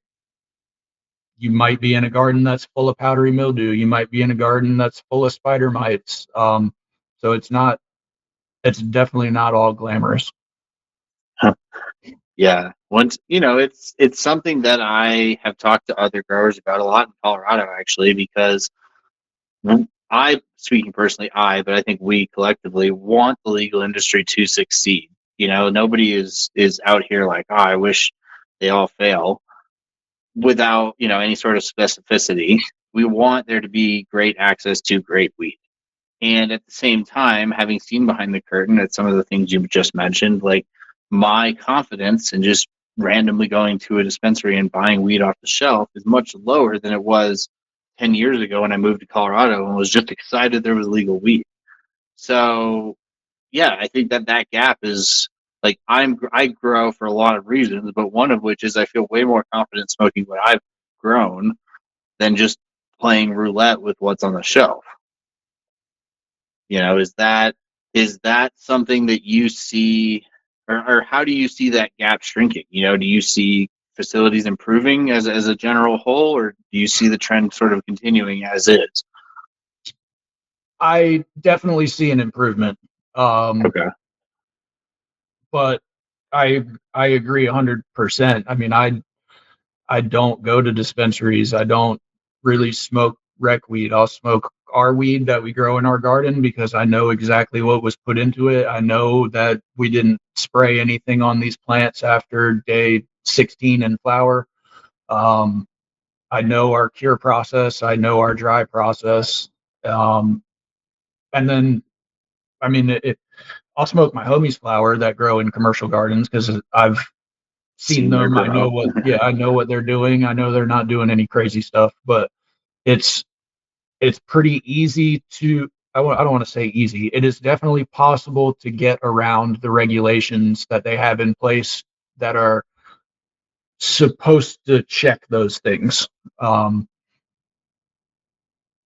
you might be in a garden that's full of powdery mildew. You might be in a garden that's full of spider mites. So it's definitely not all glamorous. Yeah. Once it's something that I have talked to other growers about a lot in Colorado, actually, because speaking personally, but I think we collectively want the legal industry to succeed. Nobody is out here like, I wish they all fail, without any sort of specificity. We want there to be great access to great weed. And at the same time, having seen behind the curtain at some of the things you just mentioned, like, my confidence in just randomly going to a dispensary and buying weed off the shelf is much lower than it was 10 years ago when I moved to Colorado and was just excited there was legal weed. So, yeah, I think that gap is like, I grow for a lot of reasons, but one of which is I feel way more confident smoking what I've grown than just playing roulette with what's on the shelf. Is that something that you see, or how do you see that gap shrinking? Do you see facilities improving as a general whole, or do you see the trend sort of continuing as is? I definitely see an improvement. Okay. But I agree 100%. I mean, I don't go to dispensaries. I don't really smoke rec weed. I'll smoke our weed that we grow in our garden because I know exactly what was put into it. I know that we didn't spray anything on these plants after day 16 in flower. Um, I know our cure process. I know our dry process. Um, and then, I mean, I'll smoke my homies' flower that grow in commercial gardens because I've seen Seen their them. I know grow. what, yeah, I know what they're doing. I know they're not doing any crazy stuff, but it's pretty easy to. I don't want to say easy. It is definitely possible to get around the regulations that they have in place that are supposed to check those things. Um,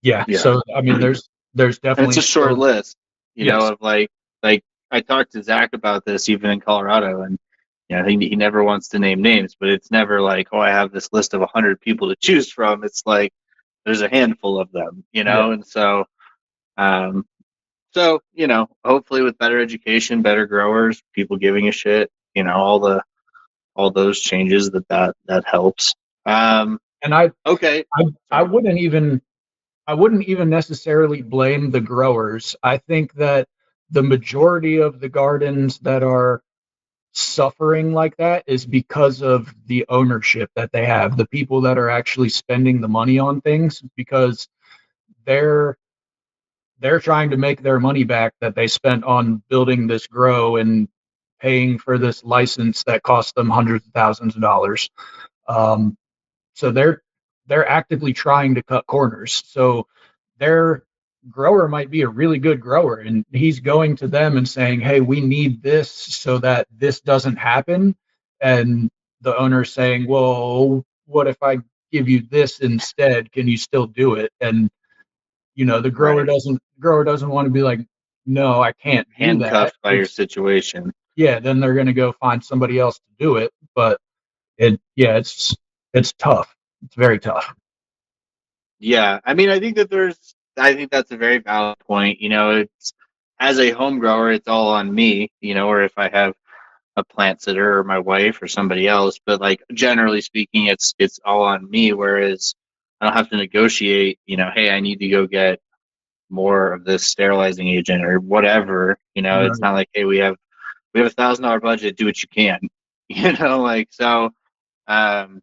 yeah. Yeah. So I mean, there's And it's definitely a short still list, yes. of like I talked to Zach about this even in Colorado, and I think he never wants to name names, but it's never like, oh, I have this list of 100 people to choose from. It's like there's a handful of them, Yeah. and um, hopefully with better education, better growers, people giving a shit, all those changes that helps. And Okay, I sorry. wouldn't even necessarily blame the growers. I think that the majority of the gardens that are suffering like that is because of the ownership that they have, the people that are actually spending the money on things, because they're they're trying to make their money back that they spent on building this grow and paying for this license that cost them hundreds of thousands of dollars. Um, so they're actively trying to cut corners. So their grower might be a really good grower, and he's going to them and saying, "Hey, we need this so that this doesn't happen." And the owner's saying, "Well, what if I give you this instead? Can you still do it?" And the grower Right. doesn't want to be like, "No, I can't do that." Handcuffed by your situation. Yeah, then they're going to go find somebody else to do it. But it's tough. It's very tough. Yeah, I mean, I think that's a very valid point. It's as a home grower, it's all on me. Or if I have a plant sitter or my wife or somebody else, but like generally speaking, it's all on me. Whereas I don't have to negotiate. Hey, I need to go get more of this sterilizing agent or whatever. It's Right. not like, hey, we have $1,000 budget, do what you can. Like so. Um,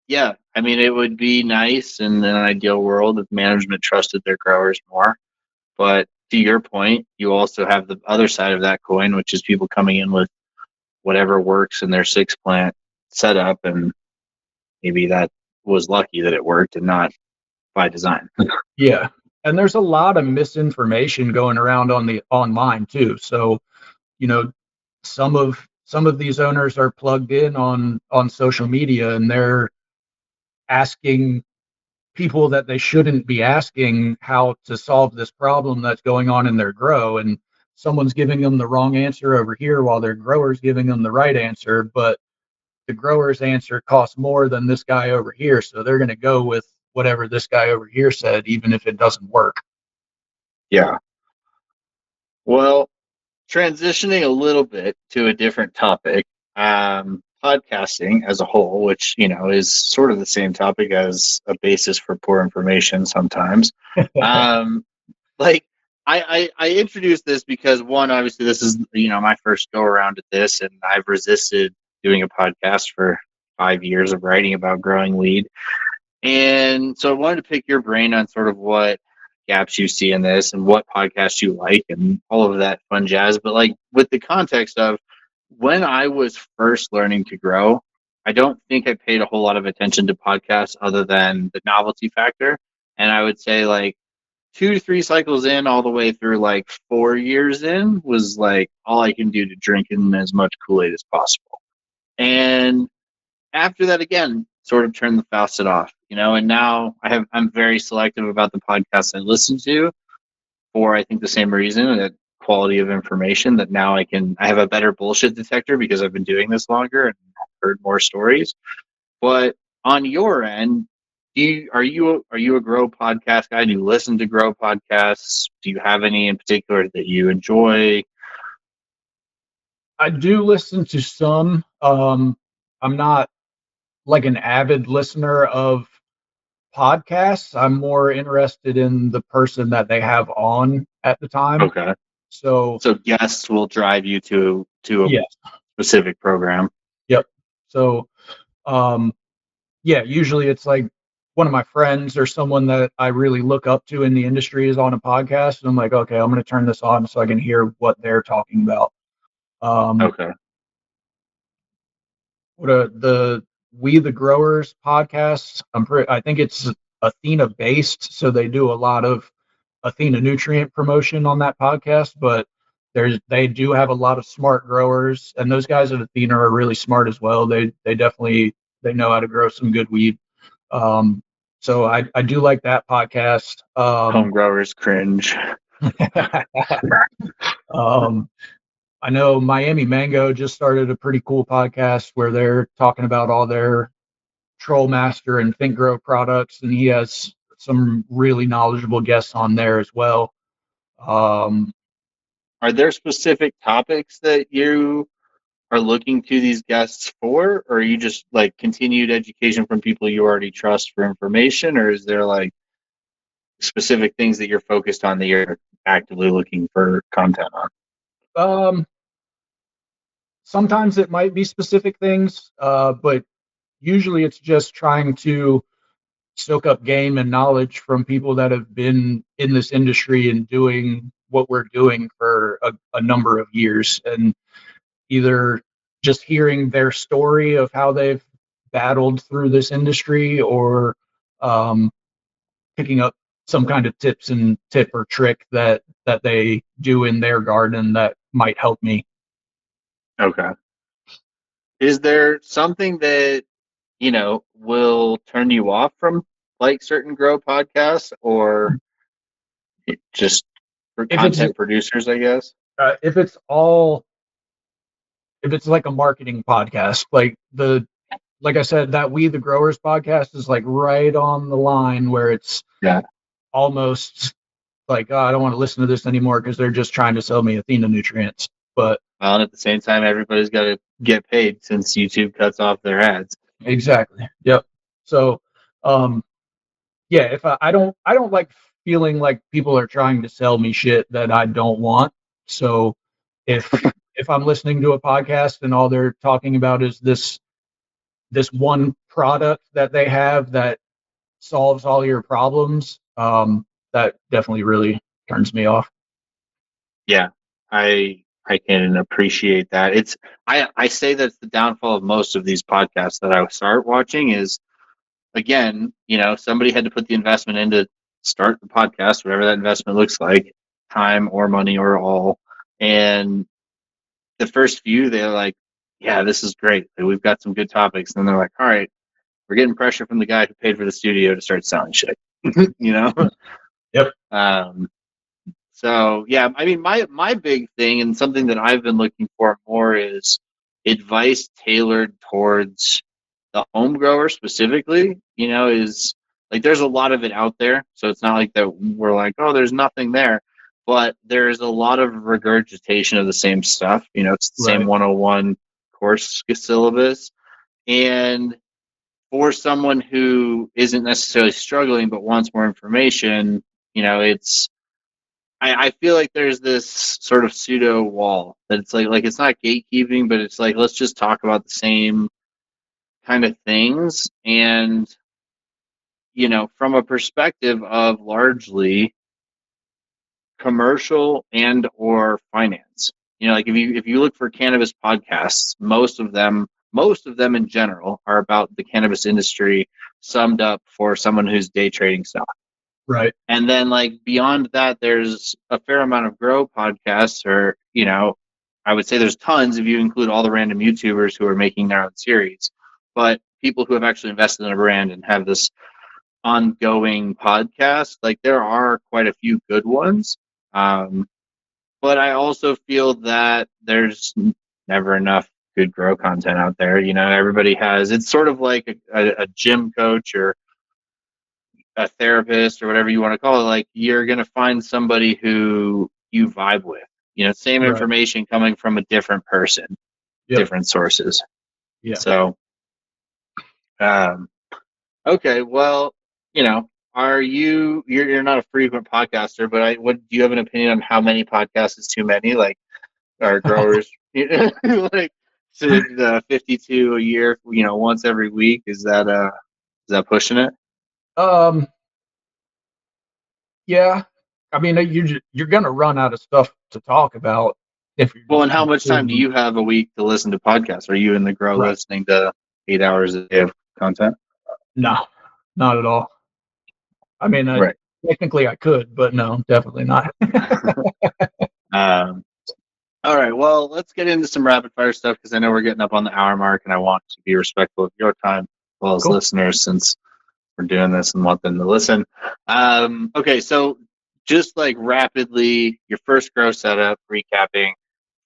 yeah, I mean, it would be nice in an ideal world if management trusted their growers more. But to your point, you also have the other side of that coin, which is people coming in with whatever works in their six plant setup, and maybe that was lucky that it worked and not by design. Yeah. And there's a lot of misinformation going around on the online too. So, you know, some of these owners are plugged in on social media, and they're asking people that they shouldn't be asking how to solve this problem that's going on in their grow, and someone's giving them the wrong answer over here while their grower's giving them the right answer, but the grower's answer costs more than this guy over here, so they're going to go with whatever this guy over here said, even if it doesn't work. Yeah. Well, transitioning a little bit to a different topic, podcasting as a whole, which is sort of the same topic as a basis for poor information sometimes. Um, like I introduced this because one, obviously, this is my first go around at this, and I've resisted doing a podcast for 5 years of writing about growing weed. And so I wanted to pick your brain on sort of what gaps you see in this and what podcasts you like and all of that fun jazz. But like with the context of when I was first learning to grow, I don't think I paid a whole lot of attention to podcasts other than the novelty factor. And I would say like 2 to 3 cycles in, all the way through like 4 years in, was like all I can do to drink in as much Kool-Aid as possible. And after that, again, sort of turned the faucet off. And now I'm very selective about the podcasts I listen to for, I think, the same reason, that quality of information, that now I have a better bullshit detector because I've been doing this longer and heard more stories. But on your end, are you a Grow podcast guy? Do you listen to Grow podcasts? Do you have any in particular that you enjoy? I do listen to some. I'm not like an avid listener of podcasts. I'm more interested in the person that they have on at the time. Okay. So So guests will drive you to a yeah, specific program. yep. So um, yeah, usually it's like one of my friends or someone that I really look up to in the industry is on a podcast, and I'm like, okay, I'm going to turn this on so I can hear what they're talking about. Um, Okay. the We the Growers podcast. I think it's Athena based, so they do a lot of Athena nutrient promotion on that podcast. But they do have a lot of smart growers, and those guys at Athena are really smart as well. They definitely they know how to grow some good weed. Um, so I do like that podcast. Home growers cringe. um, I know Miami Mango just started a pretty cool podcast where they're talking about all their Troll Master and Think Grow products, and he has some really knowledgeable guests on there as well. Um, Are there specific topics that you are looking to these guests for, or are you just like continued education from people you already trust for information, or is there like specific things that you're focused on that you're actively looking for content on? um, Sometimes it might be specific things, but usually it's just trying to soak up game and knowledge from people that have been in this industry and doing what we're doing for a number of years, and either just hearing their story of how they've battled through this industry, or um, picking up some kind of tip or trick that they do in their garden that might help me. Okay. Is there something that, will turn you off from like certain grow podcasts, or just for If it's content producers, I guess? uh, if it's all if it's like a marketing podcast, like I said, that We the Growers podcast is like right on the line where it's Yeah. almost like, oh, I don't want to listen to this anymore because they're just trying to sell me Athena nutrients. But Well, and at the same time, everybody's got to get paid since YouTube cuts off their ads. exactly, yep. So, um, yeah, if I don't like feeling like people are trying to sell me shit that I don't want. So if if I'm listening to a podcast and all they're talking about is this one product that they have that solves all your problems, that definitely really turns me off. Yeah, I can appreciate that. I say that's the downfall of most of these podcasts that I start watching is, again, somebody had to put the investment in to start the podcast, whatever that investment looks like, time or money or all. And the first few, they're like, yeah, this is great. Like, we've got some good topics. And then they're like, all right, we're getting pressure from the guy who paid for the studio to start selling shit. you know? Yep. Um, So yeah, I mean, my big thing and something that I've been looking for more is advice tailored towards the home grower specifically. Is like there's a lot of it out there, so it's not like that we're like, oh, there's nothing there, but there's a lot of regurgitation of the same stuff. It's the same Right. 101 course syllabus, and for someone who isn't necessarily struggling but wants more information, it's I feel like there's this sort of pseudo wall that it's like it's not gatekeeping, but it's like let's just talk about the same kind of things. And from a perspective of largely commercial and or finance, like if you look for cannabis podcasts, most of them in general are about the cannabis industry summed up for someone who's day trading stock. Right. And then like beyond that, there's a fair amount of grow podcasts, or, I would say there's tons if you include all the random YouTubers who are making their own series, but people who have actually invested in a brand and have this ongoing podcasts. Like there are quite a few good ones. But I also feel that there's never enough good grow content out there. Everybody has, it's sort of like a gym coach or a therapist or whatever you want to call it. Like you're going to find somebody who you vibe with, same Right. information coming from a different person, Yep. different sources. Yeah. So, okay, well, you're not a frequent podcaster, but do you have an opinion on how many podcasts is too many? Like, our growers, like, 52 a year, once every week, is that pushing it? Yeah. I mean, you're gonna run out of stuff to talk about if you're Well, just and how much time do you have a week to listen to podcasts? Are you in the grow Right. listening to 8 hours a day of content? No, not at all. I mean, Right. technically I could, but no, definitely not. All right. Well, let's get into some rapid fire stuff because I know we're getting up on the hour mark, and I want to be respectful of your time as well as Cool. listeners, since we're doing this and want them to listen. Okay, so just like rapidly, your first grow setup, recapping: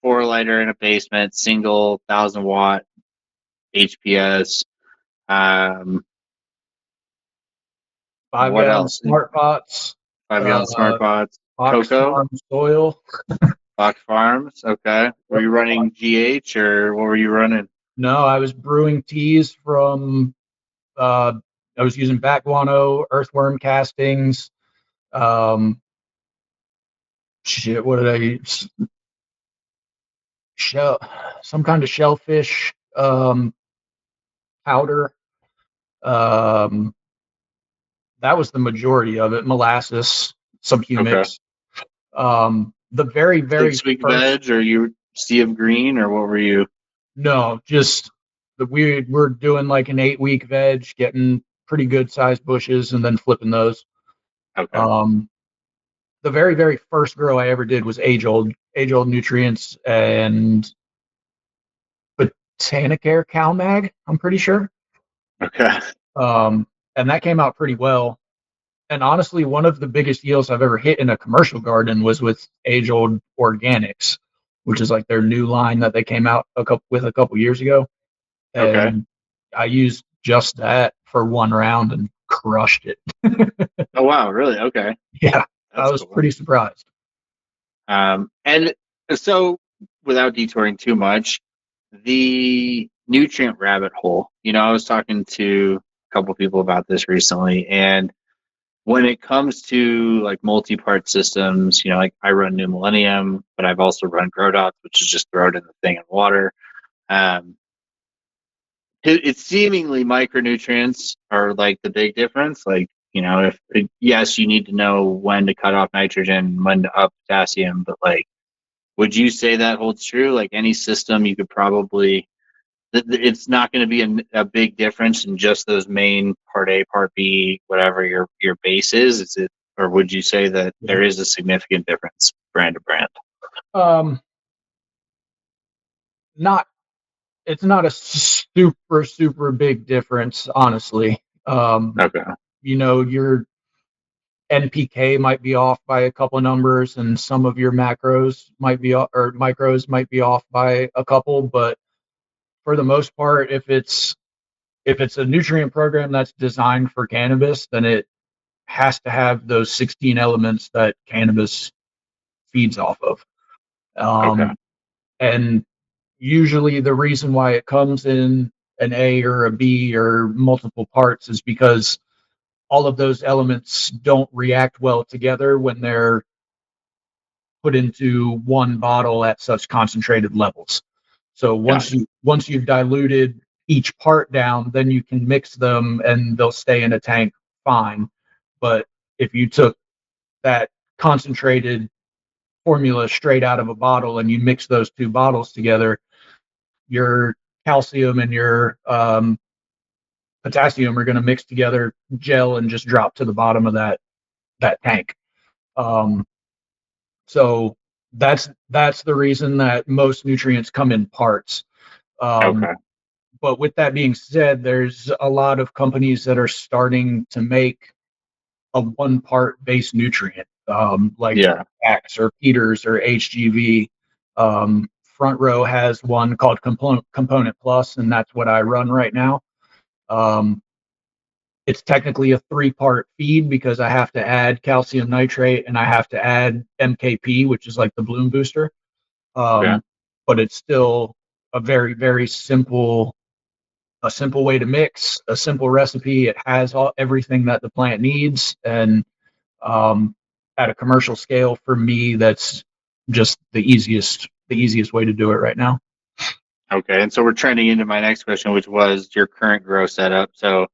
4-lighter in a basement, single 1,000-watt HPS. 5 What gallon else? smart pots, 5-gallon smart pots, Fox cocoa, Farm soil. Fox Farms. Okay, were you running GH or what were you running? No, I was brewing teas from. I was using bat guano, earthworm castings. Shit, what did I use? Some kind of shellfish powder. Um, that was the majority of it. Molasses, some Okay. humics. The very, very Six-week first. veg, or you sea of green, or what were you? No, just we're doing like an 8-week veg, getting pretty good sized bushes, and then flipping those. Okay. The very, very first grow I ever did was age old nutrients and Botanicare CalMag, I'm pretty sure. Okay. And that came out pretty well. And honestly, one of the biggest yields I've ever hit in a commercial garden was with age old organics, which is like their new line that they came out a couple years ago. Okay. And I used just that for one round and crushed it. Oh wow, really? Okay. Yeah, I That's was cool. pretty surprised. And so, without detouring too much, the nutrient rabbit hole. I was talking to a couple people about this recently, and when it comes to like multi-part systems, like I run New Millennium, but I've also run Grow Dots, which is just throw it in the thing in water. Um, it's seemingly micronutrients are like the big difference. Like, if yes, you need to know when to cut off nitrogen, when to up potassium, but like, would you say that holds true? Like any system, you could probably, it's not going to be a big difference in just those main part A, part B, whatever your base is. Is it, or would you say that there is a significant difference brand to brand? Not it's not a super big difference, honestly. Okay. Your NPK might be off by a couple of numbers, and some of your macros might be or micros might be off by a couple. But for the most part, if it's a nutrient program that's designed for cannabis, then it has to have those 16 elements that cannabis feeds off of. Okay. And usually the reason why it comes in an A or a B or multiple parts is because all of those elements don't react well together when they're put into one bottle at such concentrated levels. So Gotcha. once you've diluted each part down, then you can mix them and they'll stay in a tank fine. But if you took that concentrated formula straight out of a bottle and you mix those two bottles together, your calcium and your potassium are going to mix together, gel, and just drop to the bottom of that tank. Um, so that's the reason that most nutrients come in parts. Um, Okay. But with that being said, there's a lot of companies that are starting to make a one part base nutrient, like Yeah. Axe or Peters or HGV. Front Row has one called Component Plus, and that's what I run right now. Um, it's technically a three-part feed because I have to add calcium nitrate and I have to add MKP, which is like the bloom booster. Okay. But it's still a very, very simple way to mix, a simple recipe. It has everything that the plant needs, and um, at a commercial scale, for me, that's just the easiest way to do it right now. Okay. And so we're trending into my next question, which was your current grow setup. So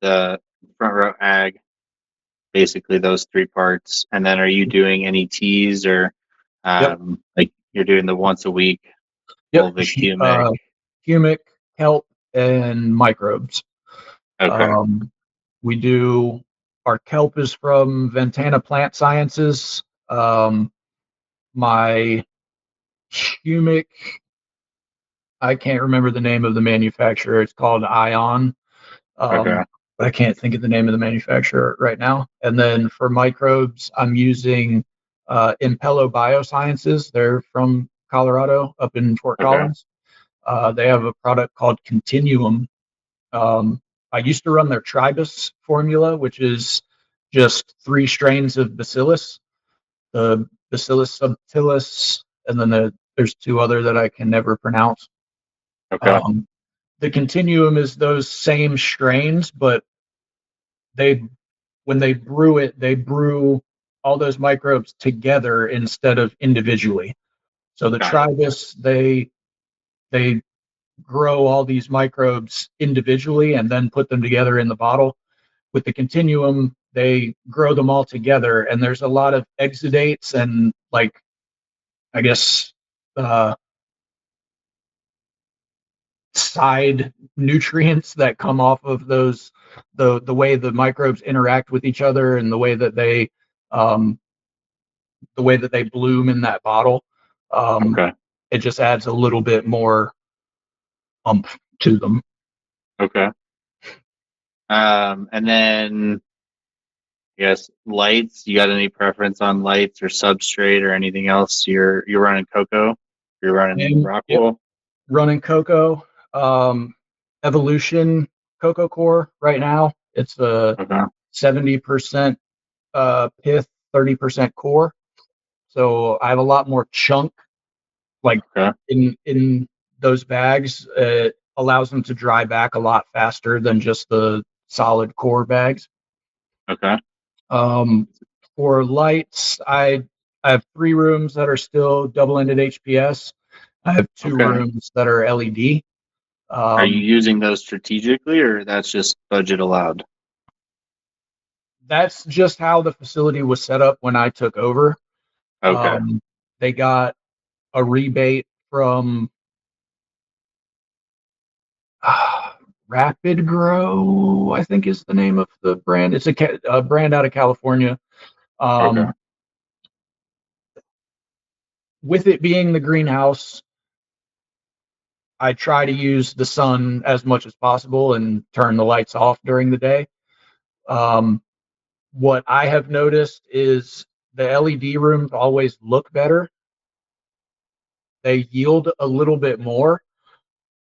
the front row ag, basically those three parts. And then are you doing any teas or Yep. like you're doing the once a week Yep. fulvic humic? Humic, kelp, and microbes. Okay. We do our kelp is from Ventana Plant Sciences. My humic, I can't remember the name of the manufacturer. It's called Ion. Okay. I can't think of the name of the manufacturer right now. And then for microbes, I'm using Impello Biosciences. They're from Colorado, up in Fort Okay. Collins. They have a product called Continuum. I used to run their Tribus formula, which is just 3 strains of Bacillus, the Bacillus subtilis, and then there's 2 other that I can never pronounce. Okay. Um, the Continuum is those same strains, but they when they brew it, they brew all those microbes together instead of individually. So the Got it. Tribus, they grow all these microbes individually and then put them together in the bottle. With the Continuum, they grow them all together, and there's a lot of exudates and, like, I guess, uh, side nutrients that come off of those, the way the microbes interact with each other and um, the way that they bloom in that bottle. Um, Okay. it just adds a little bit more umph to them. Okay. And then I guess lights. You got any preference on lights or substrate or anything else? You're running cocoa. You're running And yep, Rockwell. running cocoa, um, Evolution Cocoa Core right now. It's a Okay. 70% pith, 30% core. So I have a lot more chunk, like, Okay. in those bags. It allows them to dry back a lot faster than just the solid core bags. Okay. Um, for lights, I have 3 rooms that are still double-ended HPS. I have two Okay. rooms that are LED. Are you Um, using those strategically, or that's just budget allowed? that's just how the facility was set up when I took over. Okay. They got a rebate from Rapid Grow, I think is the name of the brand. It's a brand out of California. Okay. Um, with it being the greenhouse, I try to use the sun as much as possible and turn the lights off during the day. Um, what I have noticed is the LED rooms always look better. They yield a little bit more,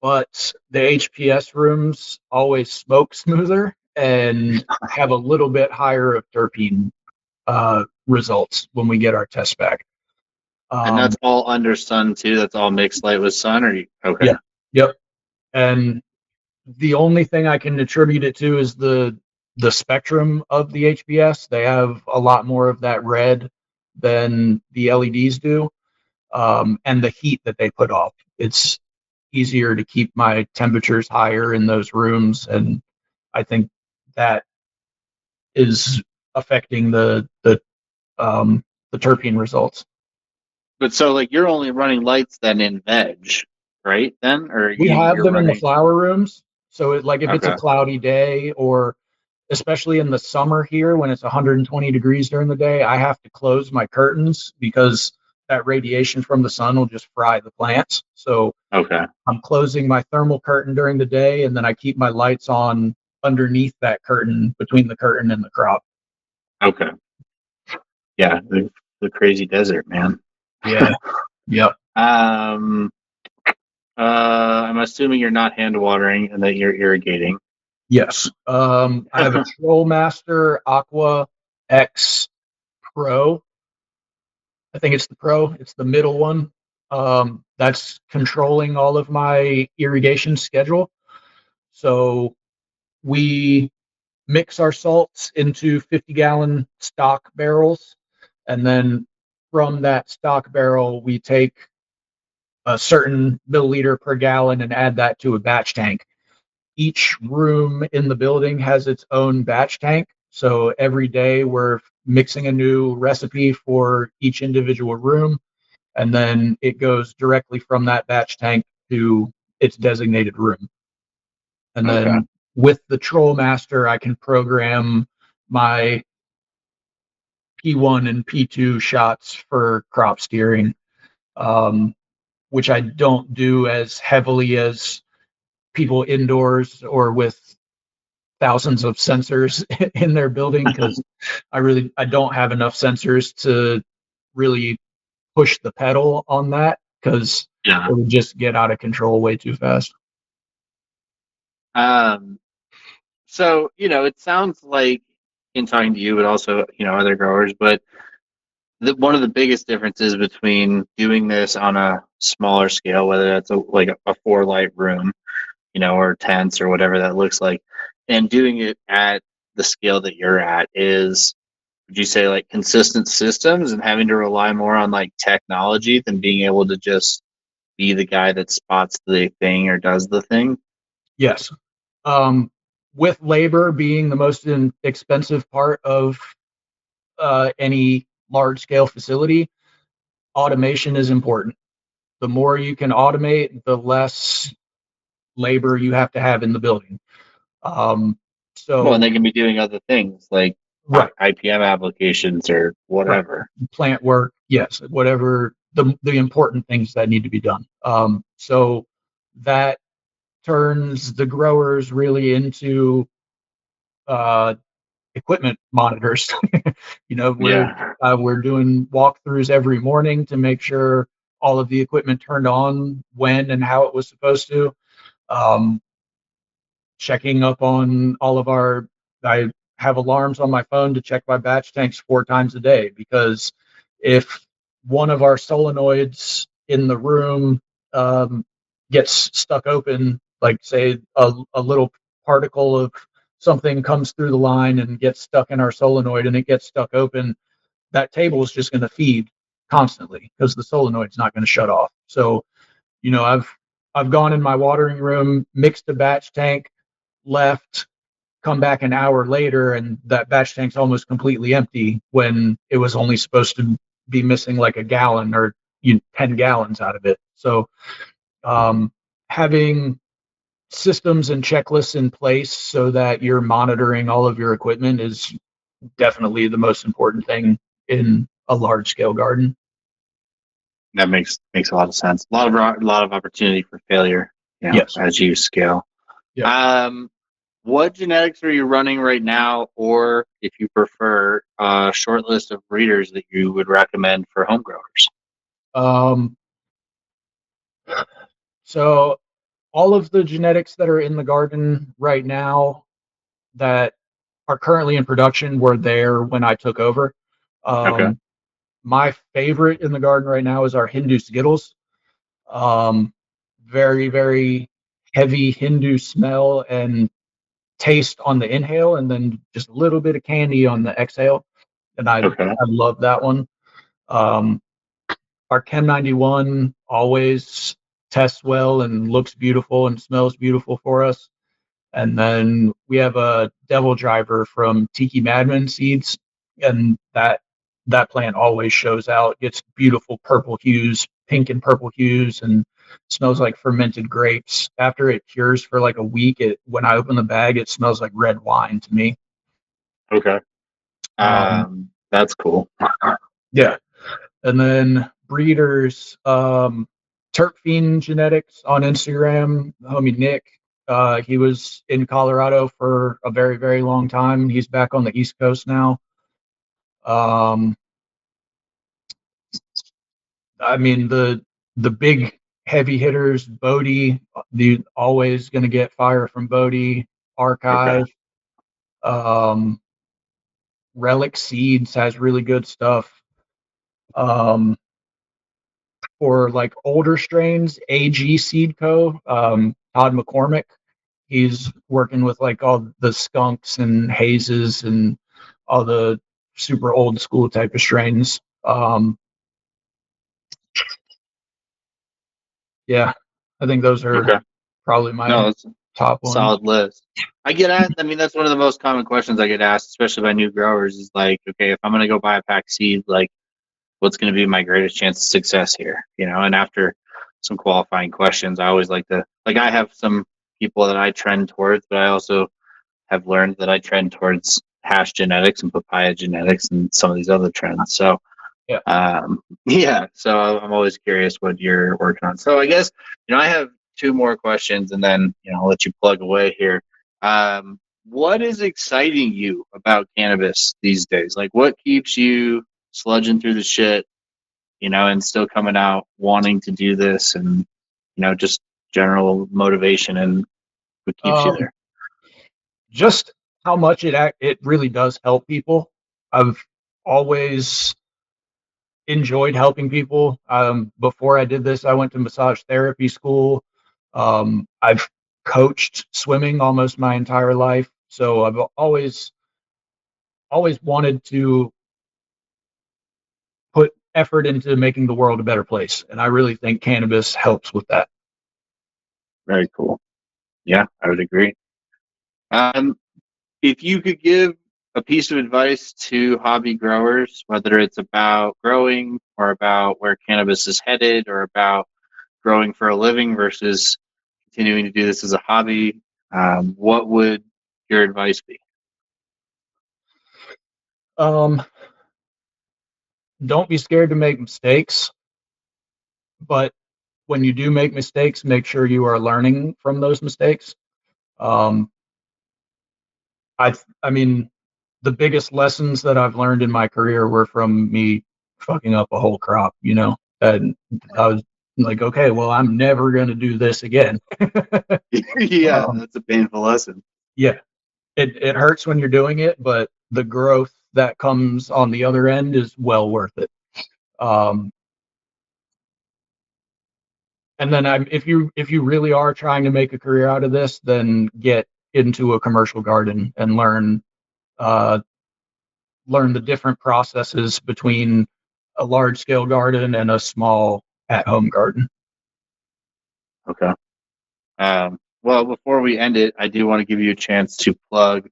but the HPS rooms always smoke smoother and have a little bit higher of terpene results when we get our test back. And Um, that's all under sun too. That's all mixed light with sun, or you? Okay. yeah, yep. And the only thing I can attribute it to is the spectrum of the HPS. They have a lot more of that red than the LEDs do, and the heat that they put off. It's easier to keep my temperatures higher in those rooms, and I think that is affecting the terpene results. But so like you're only running lights then in veg, right? Then, or We have you're them in the running. flower rooms, so like if it's a Okay. cloudy day, or especially in the summer here when it's 120 degrees during the day, I have to close my curtains because that radiation from the sun will just fry the plants. So Okay. I'm closing my thermal curtain during the day, and then I keep my lights on underneath that curtain, between the curtain and the crop. Okay. Yeah, the crazy desert, man. Yeah. Yep. I'm assuming you're not hand watering and that you're irrigating. Yes. I have a Trollmaster Aqua X Pro. I think it's the Pro. It's the middle one. That's controlling all of my irrigation schedule. So we mix our salts into 50-gallon stock barrels, and then from that stock barrel, we take a certain milliliter per gallon and add that to a batch tank. Each room in the building has its own batch tank. So every day we're mixing a new recipe for each individual room, and then it goes directly from that batch tank to its designated room. And Okay. then with the Trollmaster, I can program my P1 and P2 shots for crop steering, which I don't do as heavily as people indoors or with thousands of sensors in their building, because I don't have enough sensors to really push the pedal on that, because Yeah. it would just get out of control way too fast. So, it sounds like, in talking to you, but also, other growers, but one of the biggest differences between doing this on a smaller scale, whether that's like a 4 light room, or tents or whatever that looks like, and doing it at the scale that you're at is, would you say, like, consistent systems and having to rely more on like technology than being able to just be the guy that spots the thing or does the thing? Yes. With labor being the most expensive part of any large scale facility, automation is important. The more you can automate, the less labor you have to have in the building. Um, Well, and so, they can be doing other things like right, IPM applications or right, whatever. plant work, yes, whatever the important things that need to be done. So that turns the growers really into uh, equipment monitors. We're Yeah. we're doing walkthroughs every morning to make sure all of the equipment turned on when and how it was supposed to. Um, Checking up on all of our. I have alarms on my phone to check my batch tanks 4 times a day, because if one of our solenoids in the room um, gets stuck open, like say a little particle of something comes through the line and gets stuck in our solenoid and it gets stuck open, that table is just going to feed constantly because the solenoid's not going to shut off. So, I've gone in my watering room, mixed a batch tank, left, come back an hour later, and that batch tank's almost completely empty when it was only supposed to be missing like a gallon or 10 gallons out of it. So, having systems and checklists in place so that you're monitoring all of your equipment is definitely the most important thing in a large scale garden. That makes a lot of sense. A lot of opportunity for failure, Yes. as you scale. Yep. What genetics are you running right now, or if you prefer, a short list of breeders that you would recommend for home growers? Um, so all of the genetics that are in the garden right now that are currently in production were there when I took over. Okay. Um, my favorite in the garden right now is our Hindu Skittles. Um, Very, very heavy Hindu smell and taste on the inhale, and then just a little bit of candy on the exhale. And I Okay. love that one. Um, our Chem 91 always tests well and looks beautiful and smells beautiful for us. And then we have a Devil Driver from Tiki Madman seeds, and that plant always shows out, gets beautiful purple hues, pink and purple hues, and smells like fermented grapes. After it cures for like a week, when I open the bag, it smells like red wine to me. Okay. Um, That's cool. yeah. And then breeders, Terpene Genetics on Instagram, homie Nick. He was in Colorado for a very, very long time. He's back on the East Coast now. I mean the big heavy hitters, Bodie, the always going to get fire from Bodie. Okay. Archive, um, Relic Seeds has really good stuff. For like older strains, AG Seed Co. Todd McCormick, he's working with like all the skunks and hazes and all the super old school type of strains. Yeah, I think those are Okay. probably No, my it's a top ones. solid list. I get asked. I mean, that's one of the most common questions I get asked, especially by new growers. Is like, okay, if I'm going to go buy a pack seed, like, what's going to be my greatest chance of success here? And after some qualifying questions, I always like to, like, I have some people that I trend towards, but I also have learned that I trend towards hash genetics and papaya genetics and some of these other trends. So, Yeah. yeah, so I'm always curious what you're working on. So I guess, I have two more questions and then, I'll let you plug away here. What is exciting you about cannabis these days? Like, what keeps you sludging through the shit, and still coming out wanting to do this and, just general motivation and what keeps you Um, there? just how much it really does help people. I've always enjoyed helping people. Before I did this, I went to massage therapy school. I've coached swimming almost my entire life, so I've always wanted to put effort into making the world a better place, and I really think cannabis helps with that. Very cool. Yeah, I would agree. Um, if you could give a piece of advice to hobby growers, whether it's about growing or about where cannabis is headed or about growing for a living versus continuing to do this as a hobby, what would your advice be? Um, don't be scared to make mistakes, but when you do make mistakes, make sure you are learning from those mistakes. Um, I mean, the biggest lessons that I've learned in my career were from me fucking up a whole crop, and I was like, okay, well, I'm never going to do this again. Yeah, um, that's a painful lesson. yeah, it hurts when you're doing it, but the growth that comes on the other end is well worth it. Um, and then if you really are trying to make a career out of this, then get into a commercial garden and uh, learn the different processes between a large scale garden and a small at home garden. Okay. Well, before we end it, I do want to give you a chance to plug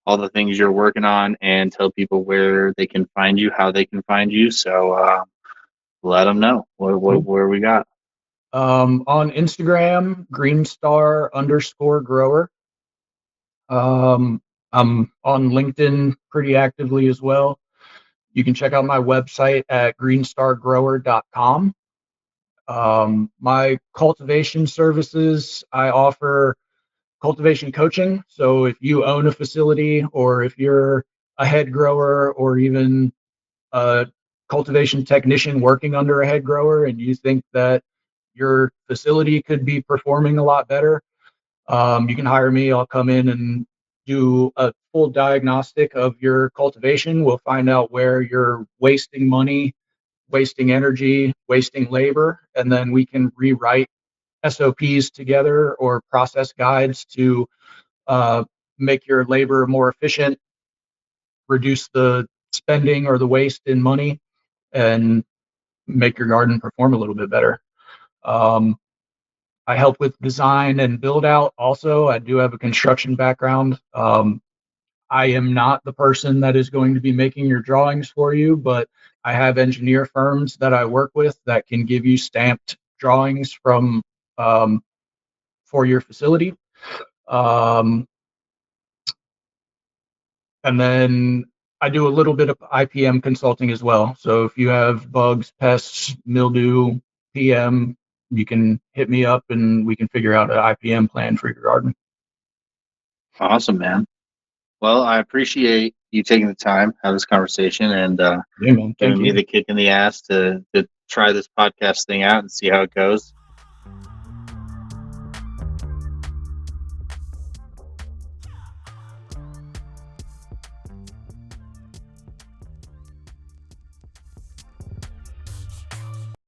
all the things you're working on and tell people where they can find you, how they can find you. So let them know Cool. where we got. On Instagram, greenstar_grower. I'm on LinkedIn pretty actively as well. You can check out my website at greenstargrower.com. My cultivation services, I offer cultivation coaching. So if you own a facility or if you're a head grower or even a cultivation technician working under a head grower and you think that your facility could be performing a lot better, you can hire me. I'll come in and do a full diagnostic of your cultivation. We'll find out where you're wasting money, wasting energy, wasting labor, and then we can rewrite SOPs together or process guides to uh, make your labor more efficient, reduce the spending or the waste in money, and make your garden perform a little bit better. Um, I help with design and build out. Also, I do have a construction background. I am not the person that is going to be making your drawings for you, but I have engineer firms that I work with that can give you stamped drawings from um, for your facility. Um, and then I do a little bit of IPM consulting as well. So if you have bugs, pests, mildew, PM, you can hit me up and we can figure out an IPM plan for your garden. Awesome, man. Well, I appreciate you taking the time to have this conversation and Yeah, man. Thank giving me you. the kick in the ass to try this podcast thing out and see how it goes.